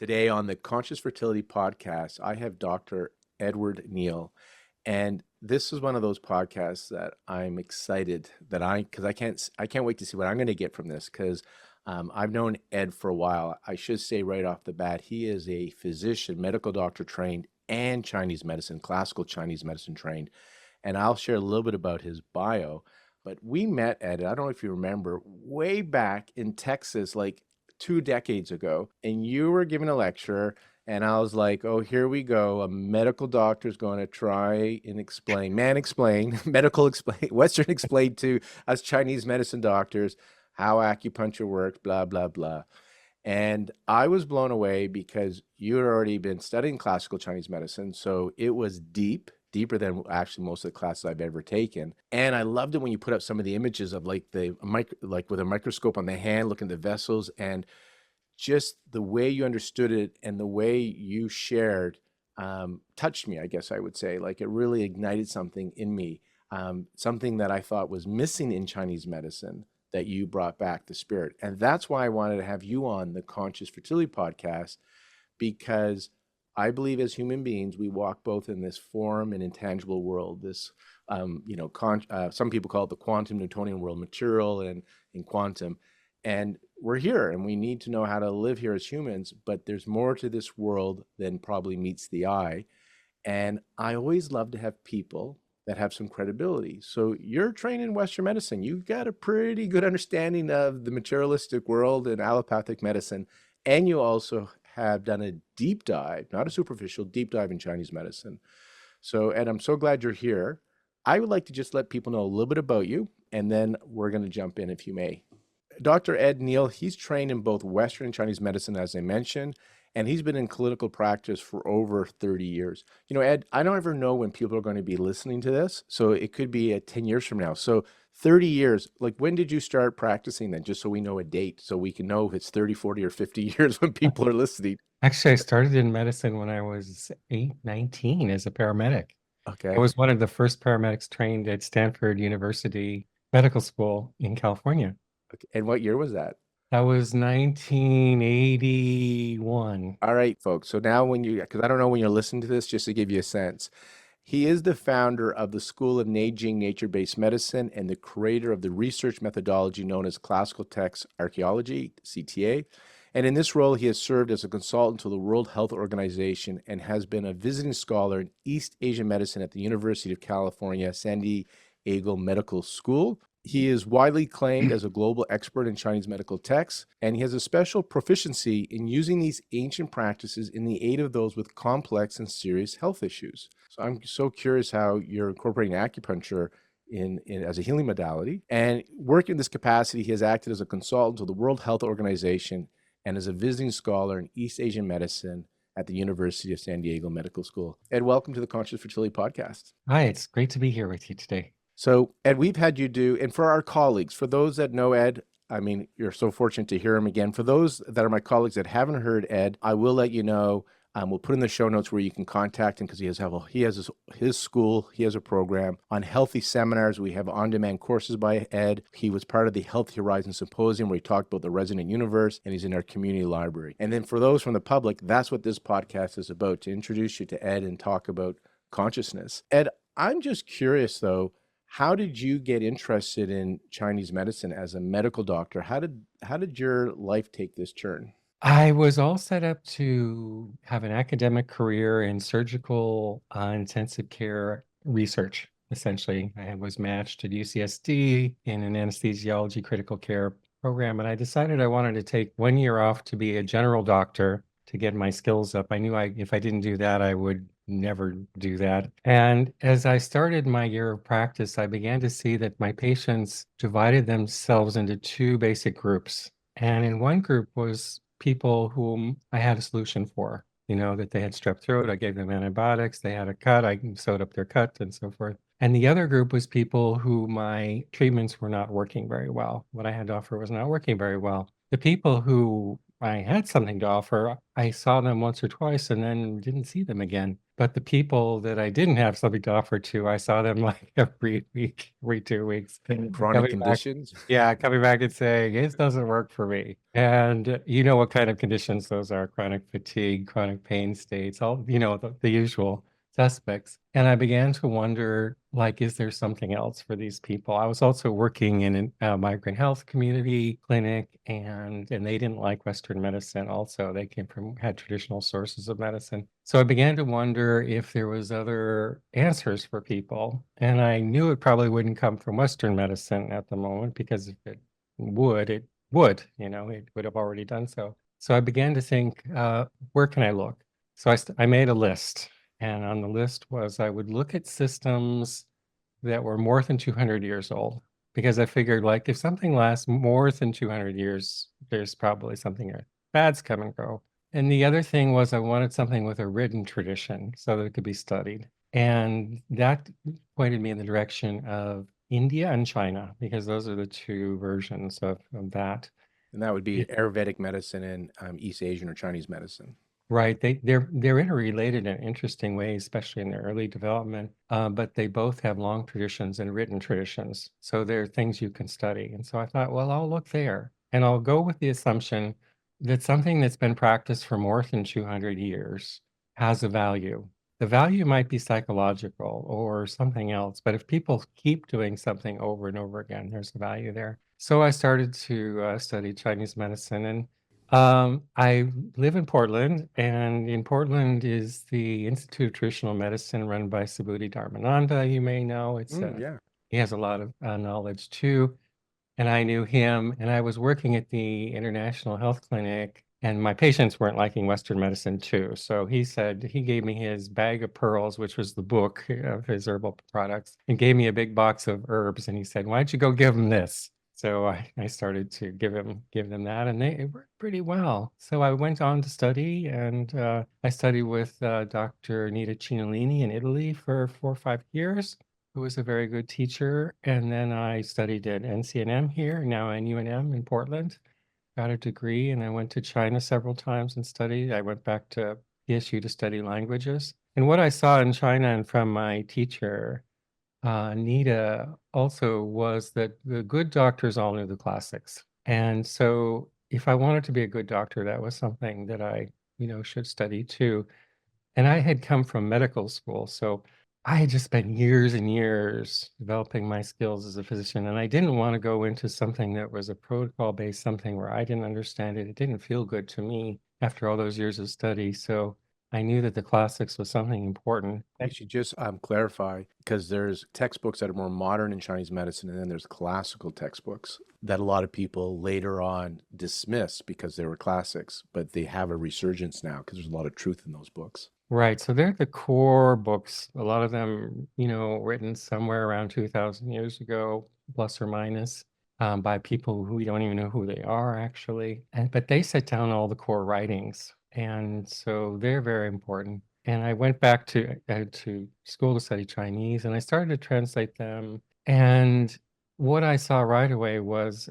Today on the Conscious Fertility Podcast, I have Dr. Edward Neal. And this is one of those podcasts that I'm excited because I can't wait to see what I'm going to get from this because I've known Ed for a while. I should say right off the bat, he is a physician, medical doctor trained, and Chinese medicine, classical Chinese medicine trained. And I'll share a little bit about his bio. But we met, Ed, I don't know if you remember, way back in Texas, like 2 decades ago, and you were giving a lecture, and I was like, oh, here we go. A medical doctor is going to try and explain, medical explain, Western explain to us Chinese medicine doctors how acupuncture works, blah, blah, blah. And I was blown away because you had already been studying classical Chinese medicine. So it was deeper than actually most of the classes I've ever taken. And I loved it when you put up some of the images of like like with a microscope on the hand, looking at the vessels, and just the way you understood it and the way you shared touched me, I guess I would say. Like it really ignited something in me, something that I thought was missing in Chinese medicine that you brought back the spirit. And that's why I wanted to have you on the Conscious Fertility Podcast, because I believe as human beings, we walk both in this form and intangible world, this, some people call it the quantum Newtonian world, material and in quantum. And we're here and we need to know how to live here as humans, but there's more to this world than probably meets the eye. And I always love to have people that have some credibility. So you're trained in Western medicine. You've got a pretty good understanding of the materialistic world and allopathic medicine. And you also have done a deep dive, not a superficial, deep dive in Chinese medicine. So, Ed, I'm so glad you're here. I would like to just let people know a little bit about you, and then we're going to jump in if you may. Dr. Ed Neal, he's trained in both Western and Chinese medicine, as I mentioned, and he's been in clinical practice for over 30 years. You know, Ed, I don't ever know when people are going to be listening to this, so it could be 10 years from now. So 30 years, like when did you start practicing then, just so we know a date, so we can know if it's 30, 40, or 50 years when people are listening? Actually, I started in medicine when I was 19 as a paramedic. I Okay. was one of the first paramedics trained at Stanford University Medical School in California. Okay. And what year was that? That was 1981. All right, folks. So now because I don't know when you're listening to this, just to give you a sense, he is the founder of the School of Neijing Nature-Based Medicine and the creator of the research methodology known as Classical Text Archaeology, CTA. And in this role, he has served as a consultant to the World Health Organization and has been a visiting scholar in East Asian medicine at the University of California, San Diego Medical School. He is widely claimed as a global expert in Chinese medical texts, and he has a special proficiency in using these ancient practices in the aid of those with complex and serious health issues. So I'm so curious how you're incorporating acupuncture in as a healing modality. And working in this capacity, he has acted as a consultant to the World Health Organization and as a visiting scholar in East Asian medicine at the University of San Diego Medical School. Ed, welcome to the Conscious Fertility Podcast. Hi, it's great to be here with you today. So, Ed, we've had you do, and for our colleagues, for those that know Ed, I mean, you're so fortunate to hear him again. For those that are my colleagues that haven't heard Ed, I will let you know. We'll put in the show notes where you can contact him because he has his school, he has a program on healthy seminars. We have on-demand courses by Ed. He was part of the Healthy Horizon Symposium where he talked about the resonant universe, and he's in our community library. And then for those from the public, that's what this podcast is about, to introduce you to Ed and talk about consciousness. Ed, I'm just curious though, how did you get interested in Chinese medicine as a medical doctor? How did your life take this turn? I was all set up to have an academic career in surgical intensive care research. Essentially, I was matched at UCSD in an anesthesiology critical care program, and I decided I wanted to take 1 year off to be a general doctor to get my skills up. I knew if I didn't do that, I would never do that. And as I started my year of practice, I began to see that my patients divided themselves into two basic groups. And in one group was people whom I had a solution for, that they had strep throat. I gave them antibiotics. They had a cut. I sewed up their cut and so forth. And the other group was people who my treatments were not working very well. What I had to offer was not working very well. The people who I had something to offer, I saw them once or twice and then didn't see them again. But the people that I didn't have something to offer to, I saw them like every week, every 2 weeks, Chronic coming back. conditions. Yeah, coming back and saying, it doesn't work for me. And you know what kind of conditions those are: chronic fatigue, chronic pain states, all, the usual suspects. And I began to wonder, like, is there something else for these people? I was also working in a migrant health community clinic, and they didn't like Western medicine also. They had traditional sources of medicine. So I began to wonder if there was other answers for people. And I knew it probably wouldn't come from Western medicine at the moment, because if it would, it would have already done so. So I began to think, where can I look? So I made a list. And on the list was, I would look at systems that were more than 200 years old, because I figured, like, if something lasts more than 200 years, there's probably something bad's come and go. And the other thing was, I wanted something with a written tradition so that it could be studied. And that pointed me in the direction of India and China, because those are the two versions of that. And that would be Ayurvedic medicine and East Asian or Chinese medicine. Right. They're interrelated in interesting ways, especially in their early development. But they both have long traditions and written traditions. So they're things you can study. And so I thought, well, I'll look there, and I'll go with the assumption that something that's been practiced for more than 200 years has a value. The value might be psychological or something else, but if people keep doing something over and over again, there's a value there. So I started to study Chinese medicine, and I live in Portland, and in Portland is the Institute of Traditional Medicine, run by Subhuti Dharmananda. You may know. Yeah. He has a lot of knowledge too. And I knew him, and I was working at the International Health Clinic, and my patients weren't liking Western medicine too. So he gave me his bag of pearls, which was the book of his herbal products, and gave me a big box of herbs. And he said, "Why don't you go give them this?" So I started to give them that, and it worked pretty well. So I went on to study, and I studied with Dr. Nita Cinolini in Italy for 4 or 5 years, who was a very good teacher. And then I studied at NCNM here, now NUNM in Portland, got a degree, and I went to China several times and studied. I went back to PSU to study languages. And what I saw in China and from my teacher, Nita, also was that the good doctors all knew the classics. And so if I wanted to be a good doctor, that was something that I, should study too. And I had come from medical school, so I had just spent years and years developing my skills as a physician, and I didn't want to go into something that was a protocol-based, something where I didn't understand it. It didn't feel good to me after all those years of study. So I knew that the classics was something important. We should just clarify, because there's textbooks that are more modern in Chinese medicine, and then there's classical textbooks that a lot of people later on dismiss because they were classics, but they have a resurgence now because there's a lot of truth in those books. Right. So they're the core books, a lot of them, written somewhere around 2000 years ago, plus or minus, by people who we don't even know who they are actually. But they set down all the core writings. And so they're very important. And I went back to school to study Chinese, and I started to translate them. And what I saw right away was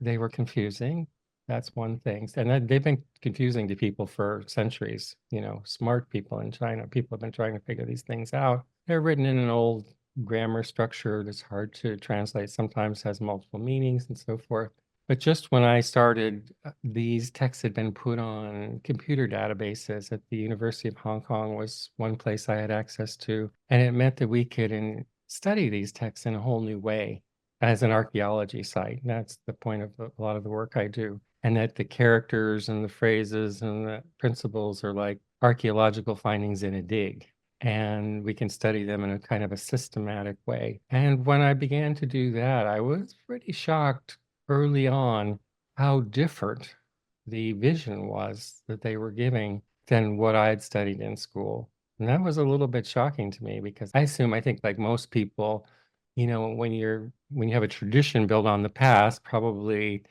they were confusing. That's one thing. And they've been confusing to people for centuries. Smart people in China, people have been trying to figure these things out. They're written in an old grammar structure that's hard to translate, sometimes has multiple meanings and so forth. But just when I started, these texts had been put on computer databases at the University of Hong Kong, was one place I had access to. And it meant that we could study these texts in a whole new way as an archaeology site. And that's the point of a lot of the work I do. And that the characters and the phrases and the principles are like archaeological findings in a dig. And we can study them in a kind of a systematic way. And when I began to do that, I was pretty shocked early on how different the vision was that they were giving than what I had studied in school. And that was a little bit shocking to me, because I think like most people, when you have a tradition built on the past, probably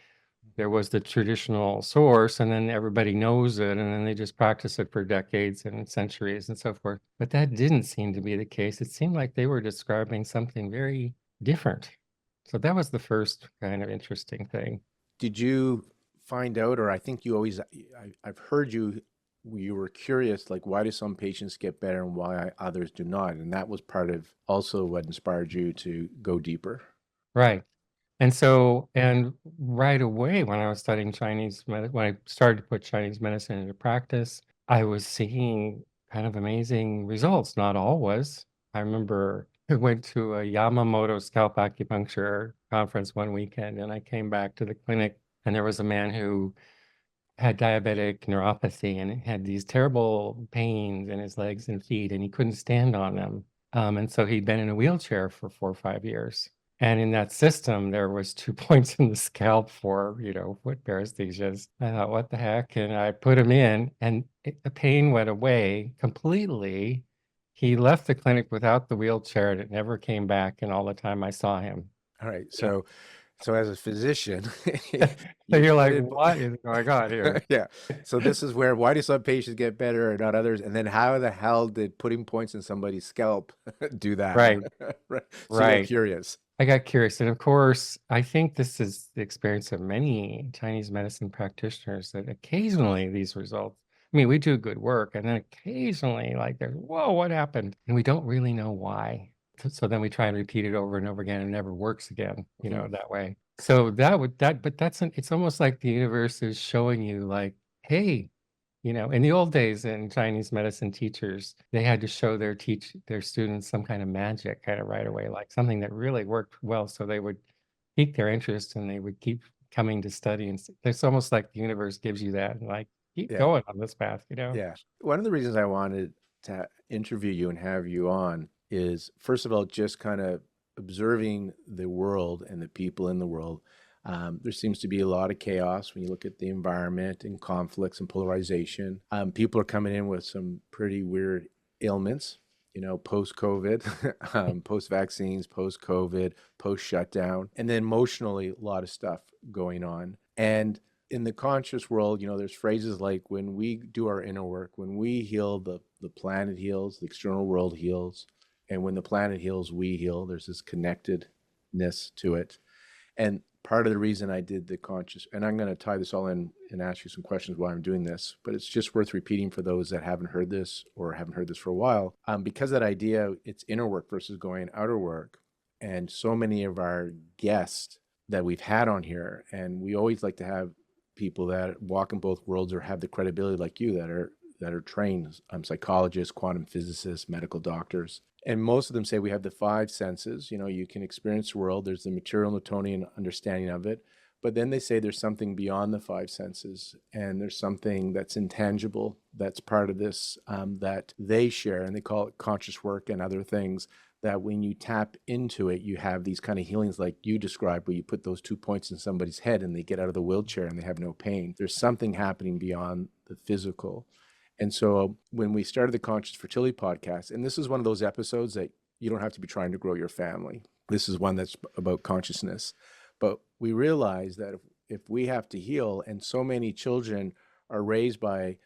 there was the traditional source, and then everybody knows it, and then they just practice it for decades and centuries and so forth. But that didn't seem to be the case. It seemed like they were describing something very different. So that was the first kind of interesting thing. Did you find out, or I think you always, I've heard you you were curious, like, why do some patients get better and why others do not? And that was part of also what inspired you to go deeper. Right. And so, and right away when I was studying Chinese medicine, when I started to put Chinese medicine into practice, I was seeing kind of amazing results. Not always. I remember I went to a Yamamoto scalp acupuncture conference one weekend, and I came back to the clinic, and there was a man who had diabetic neuropathy and had these terrible pains in his legs and feet, and he couldn't stand on them. And so he'd been in a wheelchair for 4 or 5 years. And in that system, there was 2 points in the scalp for, foot paresthesias. I thought, what the heck? And I put him in, and the pain went away completely. He left the clinic without the wheelchair, and it never came back. And all the time I saw him. All right. Yeah. So as a physician, So you you're like, started, what is going on here? yeah. So this is where, why do some patients get better and not others? And then how the hell did putting points in somebody's scalp do that? Right, Right. So you got right. curious. I got curious. And of course, I think this is the experience of many Chinese medicine practitioners that occasionally these results, I mean, we do good work, and then occasionally, like, there's, whoa, what happened? And we don't really know why. So then we try and repeat it over and over again, and it never works again, Mhm. that way. So but it's almost like the universe is showing you, like, hey, in the old days in Chinese medicine, teachers, they had to show their students some kind of magic kind of right away, like something that really worked well. So they would pique their interest and they would keep coming to study. And it's almost like the universe gives you that and, like, keep Yeah. going on this path. Yeah. One of the reasons I wanted to interview you and have you on is, first of all, just kind of observing the world and the people in the world. There seems to be a lot of chaos when you look at the environment and conflicts and polarization. People are coming in with some pretty weird ailments, post-COVID, post-vaccines, post-COVID, post-shutdown, and then emotionally, a lot of stuff going on. And in the conscious world, there's phrases like, when we do our inner work, when we heal, the planet heals, the external world heals. And when the planet heals, we heal. There's this connectedness to it. And part of the reason I did the conscious, and I'm going to tie this all in and ask you some questions while I'm doing this, but it's just worth repeating for those that haven't heard this or haven't heard this for a while. Because that idea, it's inner work versus going outer work. And so many of our guests that we've had on here, and we always like to have people that walk in both worlds or have the credibility like you, that are trained psychologists, quantum physicists, medical doctors. And most of them say we have the five senses. You can experience the world. There's the material Newtonian understanding of it. But then they say there's something beyond the five senses, and there's something that's intangible that's part of this, that they share, and they call it conscious work and other things, that when you tap into it, you have these kind of healings like you described, where you put those 2 points in somebody's head and they get out of the wheelchair and they have no pain. There's something happening beyond the physical. And so when we started the Conscious Fertility podcast, and this is one of those episodes that you don't have to be trying to grow your family. This is one that's about consciousness. But we realize that if we have to heal, and so many children are raised by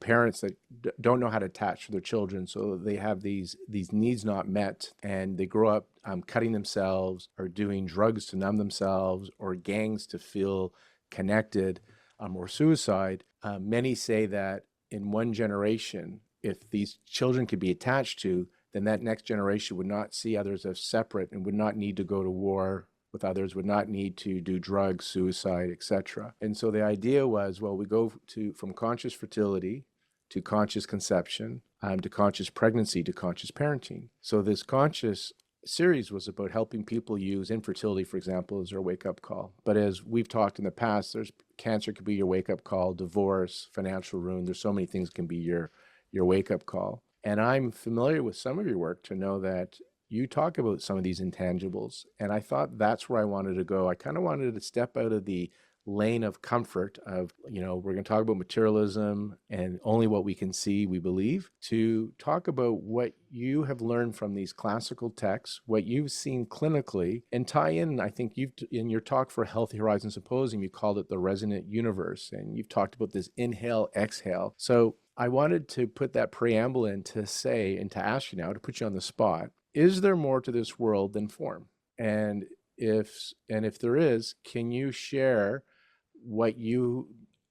parents that don't know how to attach to their children, so they have these needs not met, and they grow up cutting themselves or doing drugs to numb themselves or gangs to feel connected, or suicide. Many say that in one generation, if these children could be attached to, then that next generation would not see others as separate and would not need to go to war with others, would not need to do drugs, suicide, etc. And so the idea was, well, we go from conscious fertility to conscious conception, to conscious pregnancy, to conscious parenting. So this conscious series was about helping people use infertility, for example, as their wake-up call. But as we've talked in the past, there's cancer could be your wake-up call, divorce, financial ruin. There's so many things can be your wake-up call. And I'm familiar with some of your work to know that you talk about some of these intangibles. And I thought that's where I wanted to go. I kind of wanted to step out of the lane of comfort of, we're going to talk about materialism and only what we can see, we believe, to talk about what you have learned from these classical texts, what you've seen clinically, and tie in, I think in your talk for Healthy Horizon Symposium, you called it the resonant universe, and you've talked about this inhale, exhale. So I wanted to put that preamble in to say, and to ask you now, to put you on the spot, is there more to this world than form? And if there is, can you share what you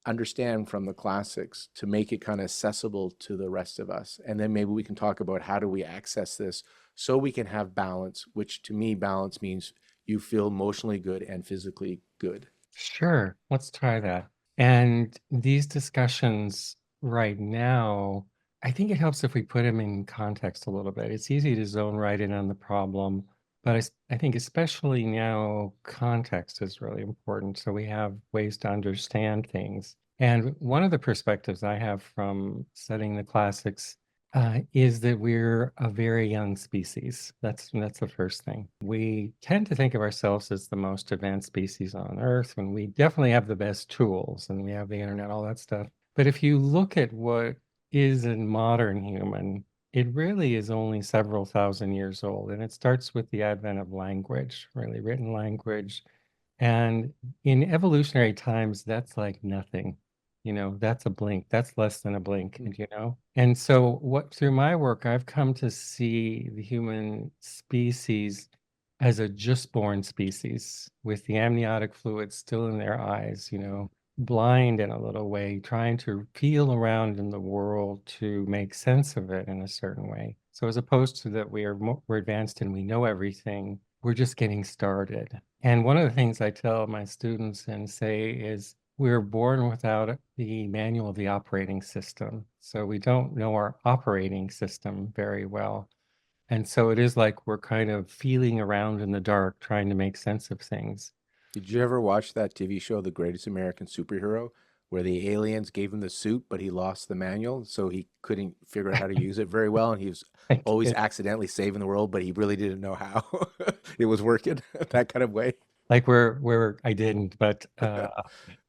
understand from the classics to make it kind of accessible to the rest of us. And then maybe we can talk about how do we access this so we can have balance, which to me, balance means you feel emotionally good and physically good. Sure, let's try that. And these discussions right now, I think it helps if we put them in context a little bit. It's easy to zone right in on the problem, but I think especially now, context is really important. So we have ways to understand things. And one of the perspectives I have from studying the classics is that we're a very young species. That's the first thing. We tend to think of ourselves as the most advanced species on Earth, and we definitely have the best tools, and we have the internet, all that stuff. But if you look at what is a modern human, it really is only several thousand years old, and it starts with the advent of language, really written language. And in evolutionary times, that's like nothing. That's a blink. That's less than a blink, And so what through my work, I've come to see the human species as a just born species with the amniotic fluid still in their eyes, blind in a little way, trying to feel around in the world to make sense of it in a certain way. So as opposed to that we're advanced and we know everything, we're just getting started. And one of the things I tell my students and say is we're born without the manual of the operating system. So we don't know our operating system very well. And so it is like we're kind of feeling around in the dark, trying to make sense of things. Did you ever watch that TV show, The Greatest American Superhero, where the aliens gave him the suit, but he lost the manual, so he couldn't figure out how to use it very well, and he was I always did. accidentally saving the world, but he really didn't know how it was working, that kind of way. Like we're I didn't, but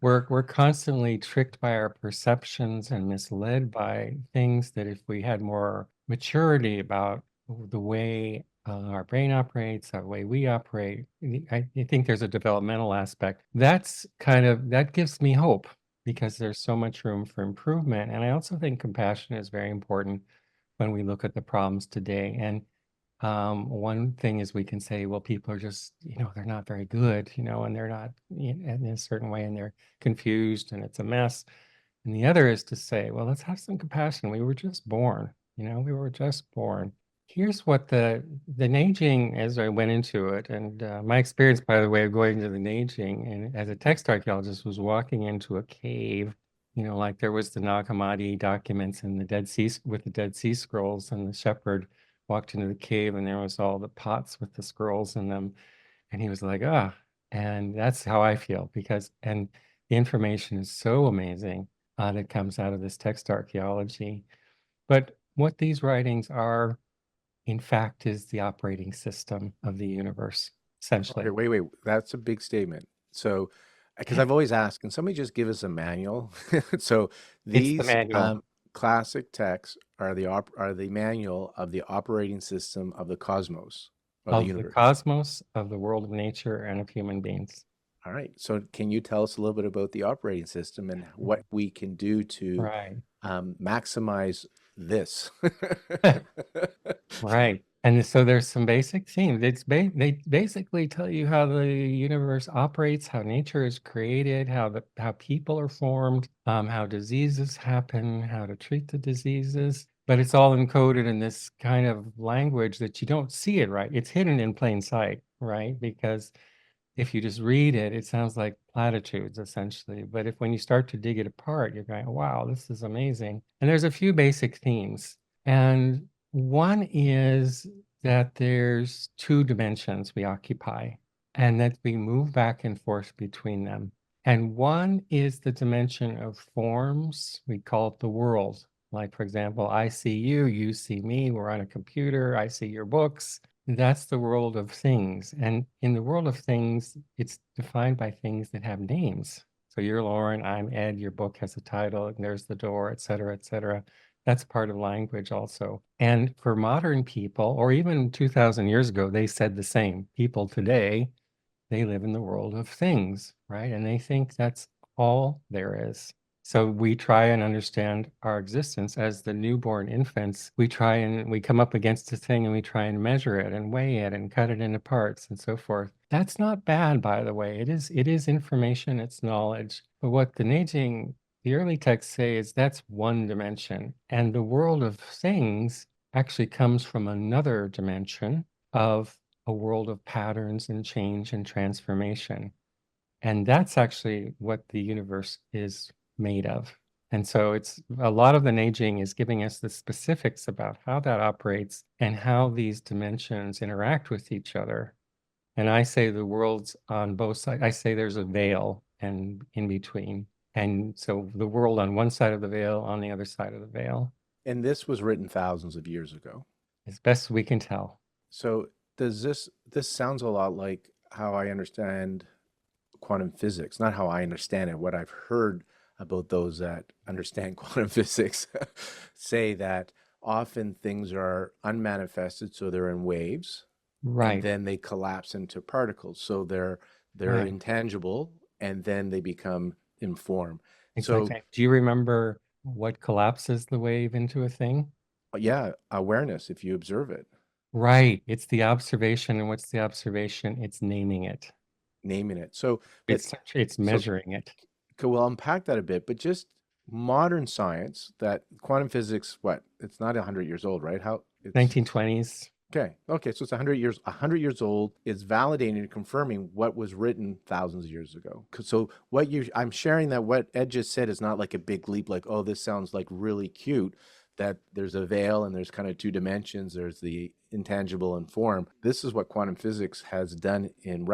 we're constantly tricked by our perceptions and misled by things that if we had more maturity about the way our brain operates, the way we operate, I think there's a developmental aspect. That gives me hope because there's so much room for improvement. And I also think compassion is very important when we look at the problems today. And one thing is we can say, well, people are just, they're not very good, and they're not in a certain way and they're confused and it's a mess. And the other is to say, well, let's have some compassion. We were just born, we were just born. Here's what the Neijing, as I went into it, and my experience, by the way, of going to the Neijing and as a text archaeologist was walking into a cave, like there was the Nag Hammadi documents and the Dead Sea with the Dead Sea Scrolls, and the shepherd walked into the cave and there was all the pots with the scrolls in them, and he was like, ah, and that's how I feel and the information is so amazing that comes out of this text archaeology. But what these writings are, in fact, is the operating system of the universe, Okay, essentially. wait, that's a big statement. So, because I've always asked, can somebody just give us a manual? So It's the these manual classic texts are the manual of the operating system of the cosmos, of the of the universe. cosmos, of the world of nature, and of human beings. All right. So can you tell us a little bit about the operating system and what we can do to Right. maximize this? Right. And so there's some basic themes. They basically tell you how the universe operates, how nature is created, how people are formed, how diseases happen, how to treat the diseases. But it's all encoded in this kind of language that you don't see it, right? It's hidden in plain sight, right? Because if you just read it, it sounds like platitudes essentially. But if when you start to dig it apart, you're going, wow, this is amazing. And there's a few basic themes. And one is that there's two dimensions we occupy and that we move back and forth between them. And one is the dimension of forms. We call it the world. Like, for example, I see you, you see me, we're on a computer, I see your books. That's the world of things. And in the world of things, it's defined by things that have names. So you're Lauren, I'm Ed, your book has a title, and there's the door, et cetera, et cetera. That's part of language also. And for modern people, or even 2000 years ago, they said the same. People today, they live in the world of things, right? And they think that's all there is. So we try and understand our existence as the newborn infants. We come up against a thing and we try and measure it and weigh it and cut it into parts and so forth. That's not bad, by the way. It is information, it's knowledge. But what the Neijing the early texts say is that's one dimension. And the world of things actually comes from another dimension of a world of patterns and change and transformation. And that's actually what the universe is made of. And so it's a lot of the Neijing is giving us the specifics about how that operates and how these dimensions interact with each other. And I say the world's on both sides. I say there's a veil and in between. And so the world on one side of the veil, on the other side of the veil, And this was written thousands of years ago. as best we can tell. So does this sounds a lot like how I understand quantum physics, not how I understand it, what I've heard about those that understand quantum physics say that often things are unmanifested, so they're in waves, and Right, then they collapse into particles. So they're right, intangible, and then they become in form. So exactly. Do you remember what collapses the wave into a thing? yeah, awareness if you observe it, Right. It's the observation. And what's the observation? It's naming it. naming it. So, but It's so measuring it. okay, we'll unpack that a bit, but just modern science, that quantum physics, what? It's not 100 years old, right? How it's 1920s. okay. Okay, so it's 100 years old. It's validating and confirming what was written thousands of years ago. So what you I'm sharing that what Ed just said is not like a big leap, like, oh, this sounds like really cute, that there's a veil and there's kind of two dimensions, there's the intangible and form. This is what quantum physics has done in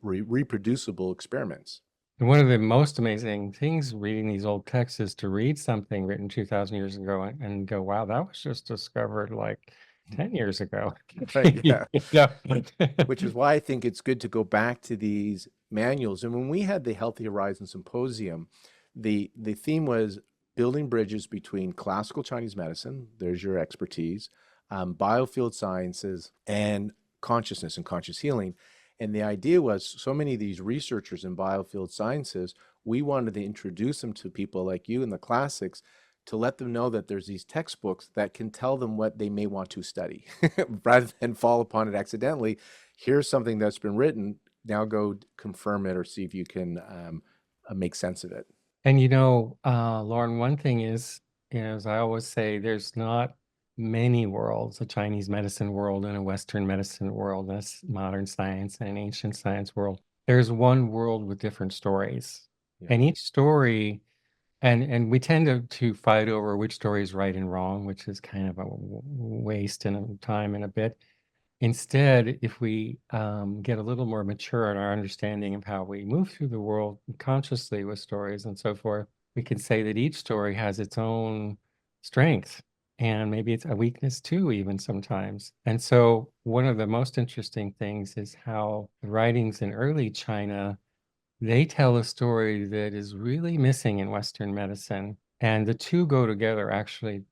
reproducible experiments. And one of the most amazing things reading these old texts is to read something written 2000 years ago and go, wow, that was just discovered like 10 years ago. Right, You yeah. know? Which is why I think it's good to go back to these manuals. And when we had the Healthy Horizon Symposium, the theme was building bridges between classical Chinese medicine, there's your expertise, biofield sciences, and consciousness and conscious healing. And the idea was so many of these researchers in biofield sciences, we wanted to introduce them to people like you in the classics to let them know that there's these textbooks that can tell them what they may want to study rather than fall upon it accidentally. Here's something that's been written. Now go confirm it or see if you can make sense of it. And Lauren, one thing is, as I always say, there's not many worlds, a Chinese medicine world and a Western medicine world, a modern science and an ancient science world. There's one world with different stories. Yeah. And each story, and we tend to fight over which story is right and wrong, which is kind of a waste and a time and a bit. Instead, if we get a little more mature in our understanding of how we move through the world consciously with stories and so forth, we can say that each story has its own strength and maybe it's a weakness too, even sometimes. And so, one of the most interesting things is how the writings in early China, they tell a story that is really missing in Western medicine. And the two go together actually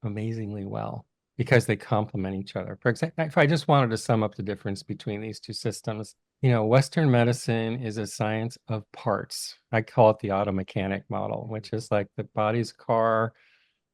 amazingly well because they complement each other. For example, if I just wanted to sum up the difference between these two systems, Western medicine is a science of parts. I call it the auto mechanic model, which is like the body's a car.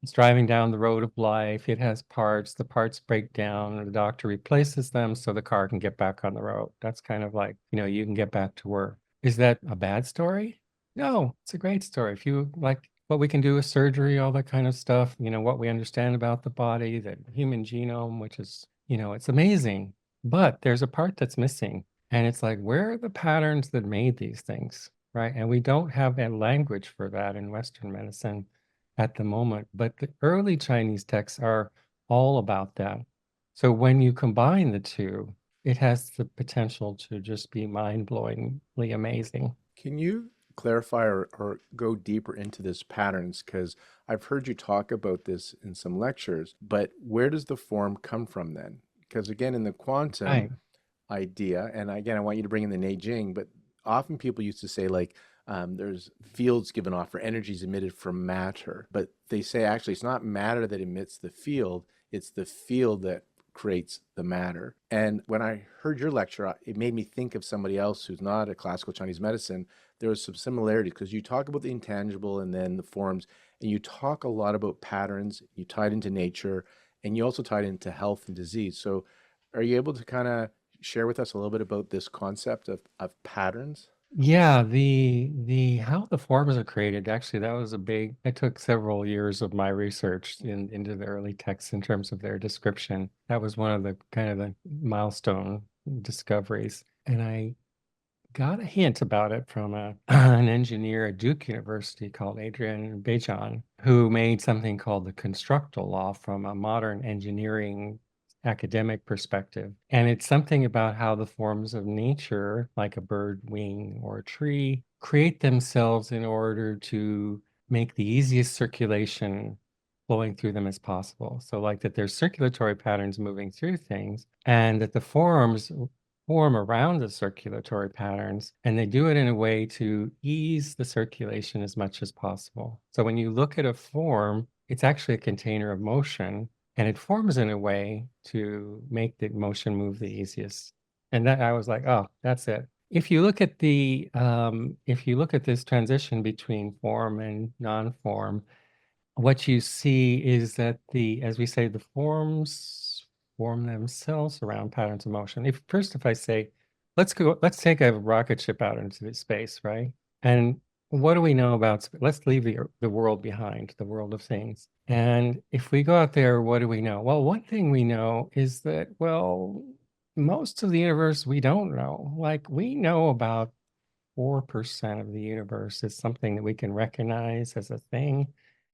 It's driving down the road of life. It has parts. The parts break down. The doctor replaces them so the car can get back on the road. That's kind of like, you can get back to work. Is that a bad story? No, it's a great story. If you like what we can do with surgery, all that kind of stuff, what we understand about the body, the human genome, which is, it's amazing. But there's a part that's missing. And it's like, where are the patterns that made these things? Right. And we don't have a language for that in Western medicine at the moment. But the early Chinese texts are all about that. So when you combine the two, it has the potential to just be mind-blowingly amazing. Can you clarify or go deeper into this patterns? Because I've heard you talk about this in some lectures, but where does the form come from then? Because again, in the quantum Right. idea, and again, I want you to bring in the Neijing, but often people used to say like there's fields given off or energies emitted from matter, but they say actually it's not matter that emits the field, it's the field that creates the matter. And when I heard your lecture, it made me think of somebody else who's not a classical Chinese medicine. There was some similarities because you talk about the intangible and then the forms, and you talk a lot about patterns. You tie it into nature, and you also tie it into health and disease. So, are you able to kind of share with us a little bit about this concept of patterns? Yeah, the how the forms are created, actually, that was a big it took several years of my research into the early texts in terms of their description. That was one of the kind of the milestone discoveries. And I got a hint about it from an engineer at Duke University called Adrian Bejan, who made something called the constructal law from a modern engineering academic perspective. And it's something about how the forms of nature, like a bird wing or a tree, create themselves in order to make the easiest circulation flowing through them as possible. So like that there's circulatory patterns moving through things, and that the forms form around the circulatory patterns, and they do it in a way to ease the circulation as much as possible. So when you look at a form, it's actually a container of motion, and it forms in a way to make the motion move the easiest. And that I was like, oh, that's it. If you look at this transition between form and non-form, what you see is that as we say, the forms form themselves around patterns of motion. If I say, let's take a rocket ship out into the space, right? And what do we know about, let's leave the world behind, the world of things. And if we go out there, what do we know? Well, one thing we know is that, well, most of the universe we don't know. Like we know about 4% of the universe is something that we can recognize as a thing.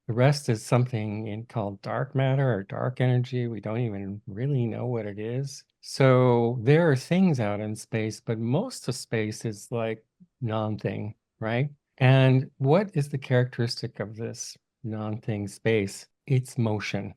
The rest is something called dark matter or dark energy. We don't even really know what it is. So there are things out in space, but most of space is like non-thing, right? And what is the characteristic of this non-thing space? It's motion.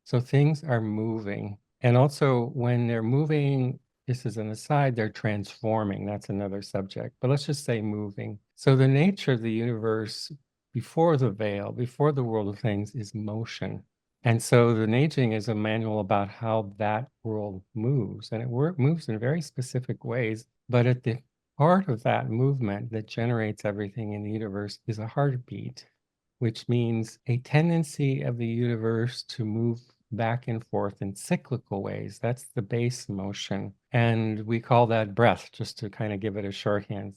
So things are moving. And also when they're moving, this is an aside, they're transforming. That's another subject. But let's just say moving. So the nature of the universe before the veil, before the world of things, is motion. And so the Neijing is a manual about how that world moves. And it moves in very specific ways. But at the heart of that movement that generates everything in the universe is a heartbeat, which means a tendency of the universe to move back and forth in cyclical ways. That's the base motion. And we call that breath, just to kind of give it a shorthand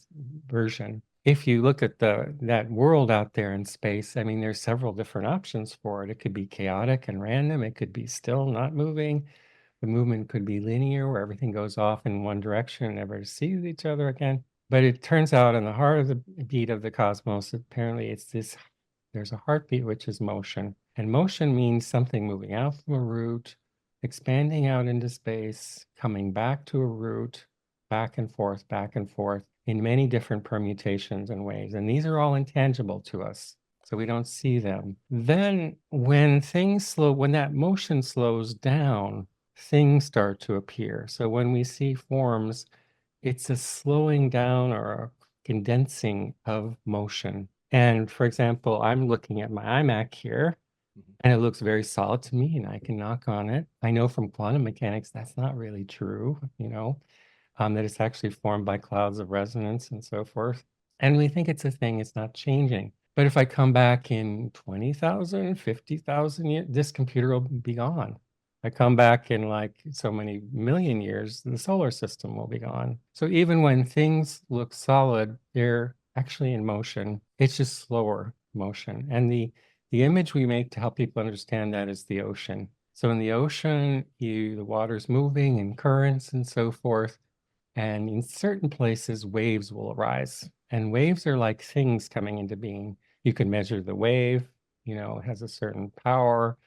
version. If you look at that world out there in space, I mean, there's several different options for it. It could be chaotic and random. It could be still, not moving. The movement could be linear, where everything goes off in one direction and never sees each other again. But it turns out in the heart of the beat of the cosmos, apparently there's a heartbeat, which is motion. And motion means something moving out from a root, expanding out into space, coming back to a root, back and forth in many different permutations and ways. And these are all intangible to us, so we don't see them. Then when that motion slows down, things start to appear. So when we see forms, it's a slowing down or a condensing of motion. And for example, I'm looking at my iMac here, and it looks very solid to me, and I can knock on it. I know from quantum mechanics that's not really true, that it's actually formed by clouds of resonance and so forth. And we think it's a thing, it's not changing. But if I come back in 20,000, 50,000 years, this computer will be gone. I come back in like so many million years, the solar system will be gone. So even when things look solid, they're actually in motion. It's just slower motion. And the image we make to help people understand that is the ocean. So in the ocean, the water's moving and currents and so forth. And in certain places, waves will arise. And waves are like things coming into being. You can measure the wave, it has a certain power,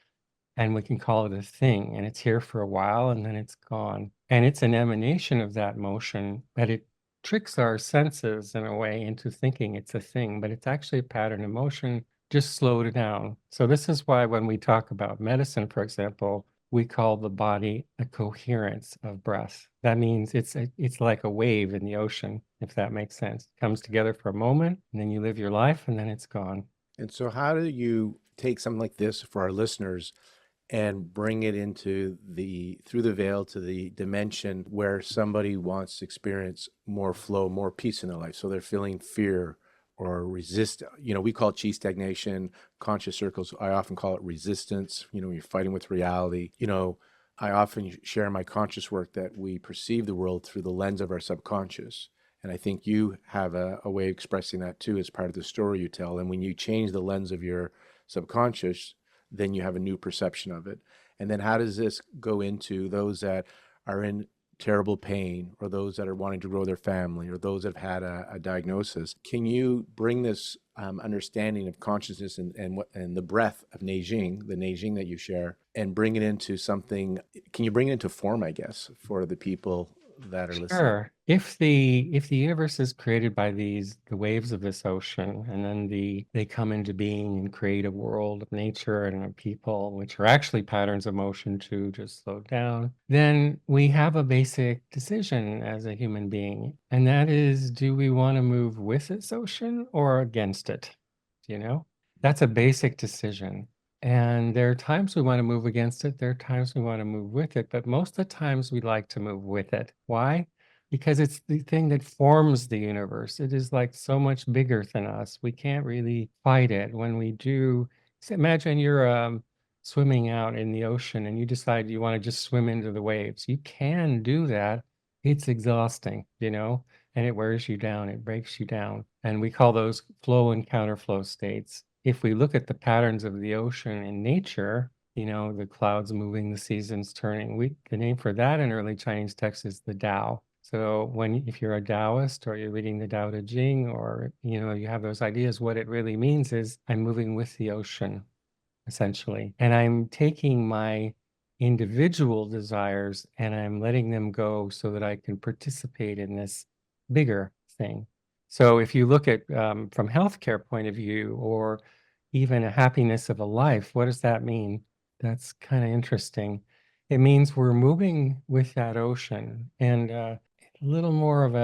and we can call it a thing. And it's here for a while and then it's gone. And it's an emanation of that motion, but it tricks our senses in a way into thinking it's a thing, but it's actually a pattern of motion, just slowed down. So this is why when we talk about medicine, for example, we call the body a coherence of breath. That means it's like a wave in the ocean, if that makes sense. It comes together for a moment, and then you live your life, and then it's gone. And so, how do you take something like this for our listeners and bring it into through the veil to the dimension where somebody wants to experience more flow, more peace in their life? So they're feeling fear or resist. We call it chi stagnation, conscious circles. I often call it resistance. You're fighting with reality. I often share in my conscious work that we perceive the world through the lens of our subconscious. And I think you have a way of expressing that too as part of the story you tell. And when you change the lens of your subconscious, then you have a new perception of it. And then how does this go into those that are in terrible pain, or those that are wanting to grow their family, or those that have had a diagnosis? Can you bring this understanding of consciousness and the breath of Neijing, the Neijing that you share, and bring it into something? Can you bring it into form, I guess, for the people that are listening? Sure. If the universe is created by the waves of this ocean, and then they come into being and create a world of nature and of people, which are actually patterns of motion to just slow down, then we have a basic decision as a human being, and that is, do we want to move with this ocean or against it? You know, that's a basic decision. And there are times we want to move against it, there are times we want to move with it, but most of the times we like to move with it. Why? Because it's the thing that forms the universe. It is like so much bigger than us. We can't really fight it. When we do, imagine you're swimming out in the ocean and you decide you want to just swim into the waves. You can do that. It's exhausting, and it wears you down, it breaks you down. And we call those flow and counterflow states. If we look at the patterns of the ocean in nature, the clouds moving, the seasons turning, the name for that in early Chinese text is the Tao. So if you're a Taoist or you're reading the Tao Te Ching, or you have those ideas, what it really means is I'm moving with the ocean, essentially. And I'm taking my individual desires and I'm letting them go so that I can participate in this bigger thing. So if you look at from healthcare point of view, or even a happiness of a life, what does that mean? That's kind of interesting. It means we're moving with that ocean, and a little more of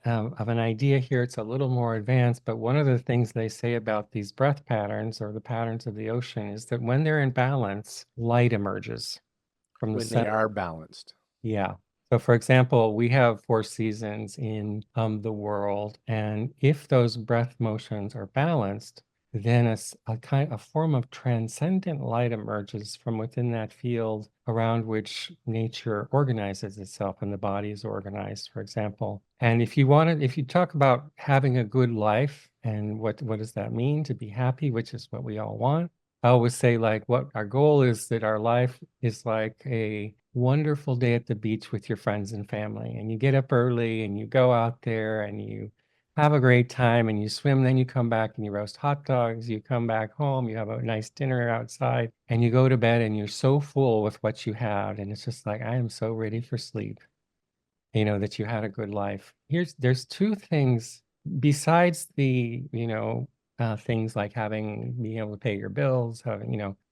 an idea here. It's a little more advanced, but one of the things they say about these breath patterns, or the patterns of the ocean, is that when they're in balance, light emerges from the When they center. are balanced. Yeah. So, for example, we have four seasons in the world, and if those breath motions are balanced, then a form of transcendent light emerges from within that field around which nature organizes itself and the body is organized, for example. And if you talk about having a good life, and what does that mean to be happy, which is what we all want, I always say, like, what our goal is, that our life is like a wonderful day at the beach with your friends and family. And you get up early and you go out there and you have a great time and you swim, then you come back and you roast hot dogs, you come back home, you have a nice dinner outside, and you go to bed and you're so full with what you had. And it's just like, I am so ready for sleep, that you had a good life. There's two things besides the, things like being able to pay your bills,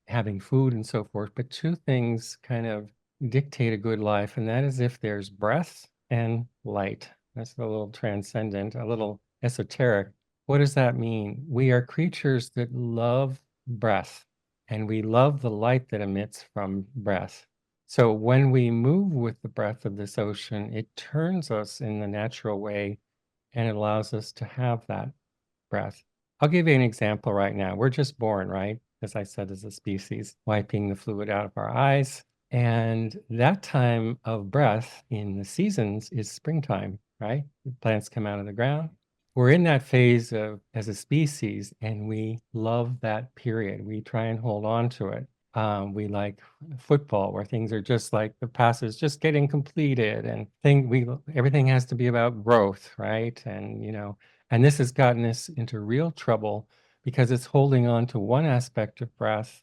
having food and so forth, but two things kind of dictate a good life, and that is if there's breath and light. That's a little transcendent, a little esoteric. What does that mean? We are creatures that love breath, and we love the light that emits from breath. So when we move with the breath of this ocean, it turns us in the natural way, and it allows us to have that breath. I'll give you an example right now. We're just born, right? As I said, as a species, wiping the fluid out of our eyes. And that time of breath in the seasons is springtime, right? The plants come out of the ground. We're in that phase as a species, and we love that period. We try and hold on to it. We like football, where things are just like the pass is just getting completed, and everything has to be about growth, right? And this has gotten us into real trouble because it's holding on to one aspect of breath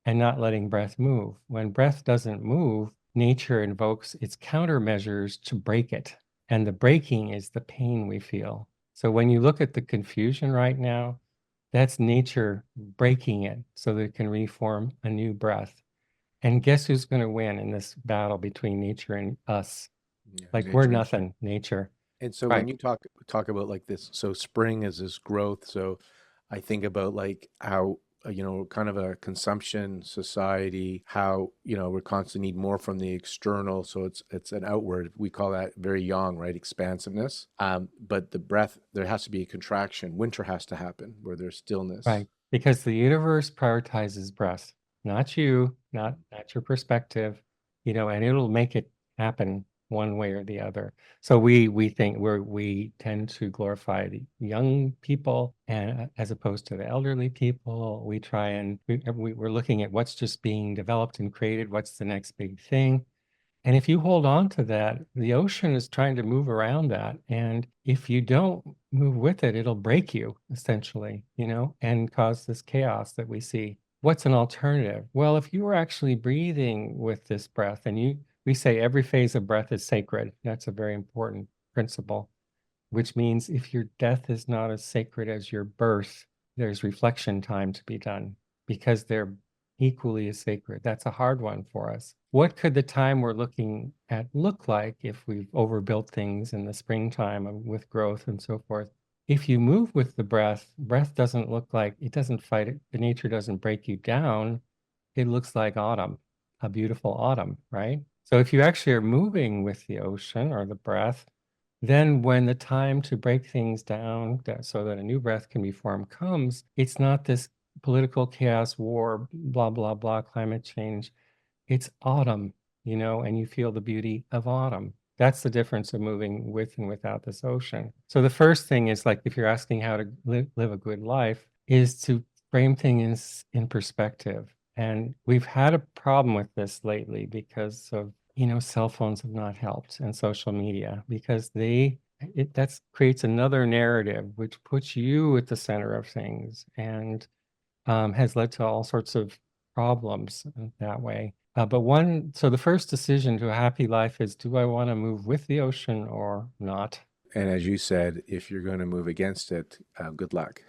and not letting breath move. When breath doesn't move, nature invokes its countermeasures to break it. And the breaking is the pain we feel. So when you look at the confusion right now, that's nature breaking it so that it can reform a new breath. And guess who's going to win in this battle between nature and us? Yeah, Like, we're nature and us. nothing, nature. And so when Right. you talk about like this, so spring is this growth. So I think about like how kind of a consumption society, how we constantly need more from the external. So it's an outward. We call that very yang, right? Expansiveness. But the breath, there has to be a contraction. Winter has to happen where there's stillness. Right. Because the universe prioritizes breath, not you, not your perspective, and it'll make it happen. one way or the other. So we think we tend to glorify the young people, and as opposed to the elderly people. We try and we're looking at what's just being developed and created, what's the next big thing. And if you hold on to that, the ocean is trying to move around that. And if you don't move with it, it'll break you essentially, and cause this chaos that we see. What's an alternative? Well, if you were actually breathing with this breath, and we say every phase of breath is sacred. That's a very important principle, which means if your death is not as sacred as your birth, there's reflection time to be done because they're equally as sacred. That's a hard one for us. What could the time we're looking at look like if we've overbuilt things in the springtime with growth and so forth? If you move with the breath doesn't look like, it doesn't fight it. The nature doesn't break you down. It looks like autumn, a beautiful autumn, right? So if you actually are moving with the ocean or the breath, then when the time to break things down so that a new breath can be formed comes, it's not this political chaos, war, blah, blah, blah, climate change. It's autumn, and you feel the beauty of autumn. That's the difference of moving with and without this ocean. So the first thing is, like, if you're asking how to live a good life, is to frame things in perspective. And we've had a problem with this lately because of, cell phones have not helped, and social media, because that creates another narrative which puts you at the center of things, and has led to all sorts of problems that way. So the first decision to a happy life is, do I want to move with the ocean or not? And as you said, if you're going to move against it, good luck.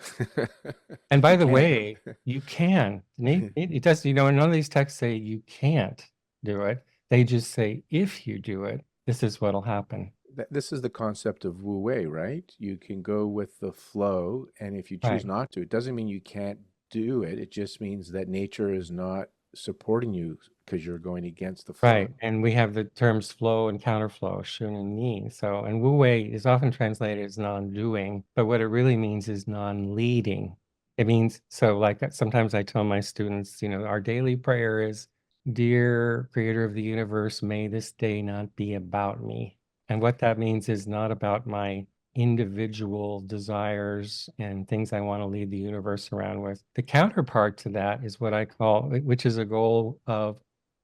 And by You the can't. way, you can. It does, none of these texts say you can't do it. They just say, if you do it, this is what'll happen. This is the concept of wu wei, right? You can go with the flow, and if you choose Right. not to, it doesn't mean you can't do it. It just means that nature is not supporting you because you're going against the flow. Right. And we have the terms flow and counterflow, shun and ni. So, and wu wei is often translated as non-doing, but what it really means is non-leading. It means, so like sometimes I tell my students, our daily prayer is, Dear Creator of the universe, may this day not be about me. And what that means is not about my individual desires and things I want to lead the universe around with. The counterpart to that is what I call, which is a goal of,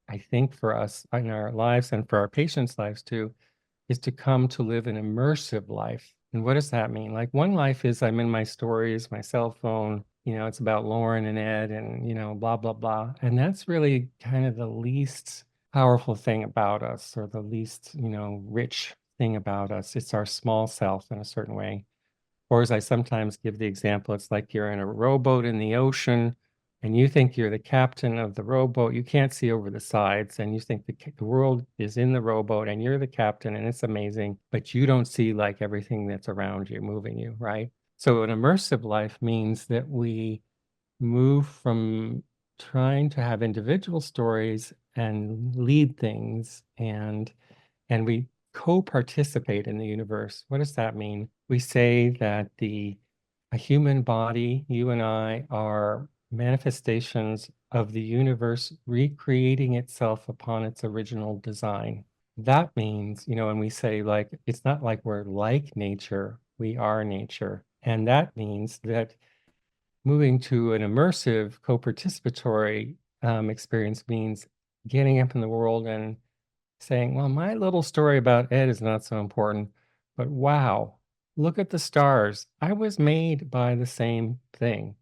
I think, for us in our lives and for our patients' lives too, is to come to live an immersive life. And what does that mean? Like, one life is I'm in my stories, my cell phone, it's about Lauren and Ed and, blah, blah, blah. And that's really kind of the least powerful thing about us, or the least, rich thing about us. It's our small self in a certain way. Or as I sometimes give the example, it's like you're in a rowboat in the ocean and you think you're the captain of the rowboat. You can't see over the sides, and you think the world is in the rowboat and you're the captain and it's amazing, but you don't see like everything that's around you moving you, right? So an immersive life means that we move from trying to have individual stories and lead things, and we co-participate in the universe. What does that mean? We say that a human body, you and I, are manifestations of the universe recreating itself upon its original design. That means, and we say, like, it's not like we're like nature, we are nature. And that means that moving to an immersive, co-participatory experience means getting up in the world and saying, well, my little story about Ed is not so important, but wow, look at the stars. I was made by the same thing.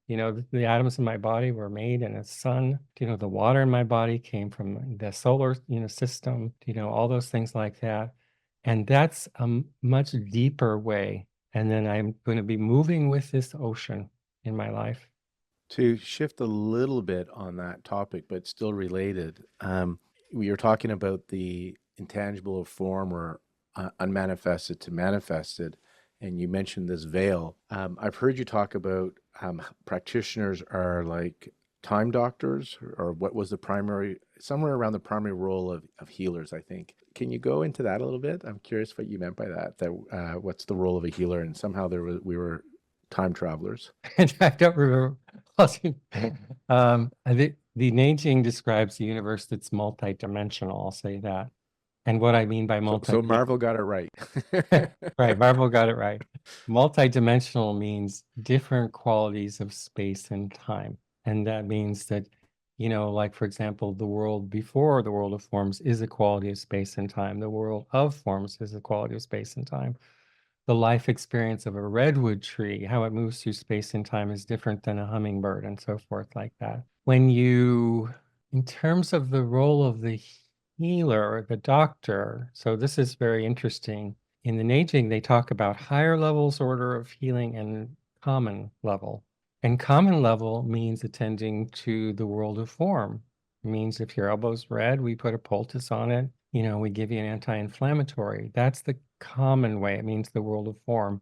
The atoms in my body were made in a sun. The water in my body came from the solar, system, all those things like that. And that's a much deeper way. And then I'm going to be moving with this ocean in my life. To shift a little bit on that topic, but still related, we were talking about the intangible of form, or unmanifested to manifested, and you mentioned this veil. I've heard you talk about practitioners are like time doctors, or what was the primary, somewhere around the primary role of healers, I think. Can you go into that a little bit? I'm curious what you meant by that. What's the role of a healer, and somehow we were time travelers. And I don't remember. I think the Neijing describes the universe that's multidimensional. I'll say that. And what I mean by So Marvel got it right. right, Marvel got it right. Multidimensional means different qualities of space and time. And that means that, like for example, the world before the world of forms is a quality of space and time. The world of forms is a quality of space and time. The life experience of a redwood tree, how it moves through space and time is different than a hummingbird and so forth like that. In terms of the role of the healer or the doctor, so this is very interesting. In the Neijing, they talk about higher levels order of healing and common level. And common level means attending to the world of form. It means if your elbow's red, we put a poultice on it. We give you an anti-inflammatory. That's the common way. It means the world of form.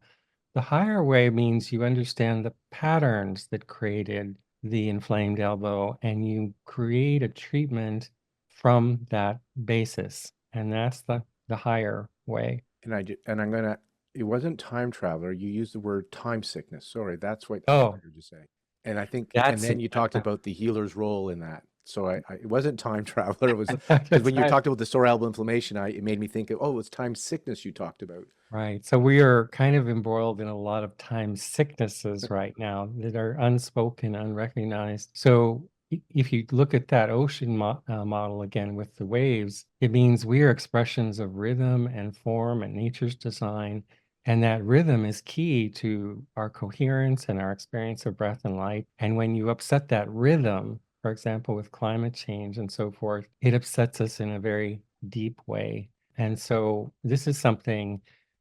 The higher way means you understand the patterns that created the inflamed elbow and you create a treatment from that basis. And that's the higher way. And I'm gonna. It wasn't time traveler. You used the word time sickness. Sorry, that's what I Oh, heard you say. And I think, and that's then it. you talked about the healer's role in that. So it wasn't time traveler. It was because That's when you right. talked about the sore elbow inflammation, it made me think of, oh, it's time sickness you talked about. Right. So we are kind of embroiled in a lot of time sicknesses right now that are unspoken, unrecognized. So if you look at that ocean model again with the waves, it means we are expressions of rhythm and form and nature's design. And that rhythm is key to our coherence and our experience of breath and light. And when you upset that rhythm, for example, with climate change and so forth, it upsets us in a very deep way. And so this is something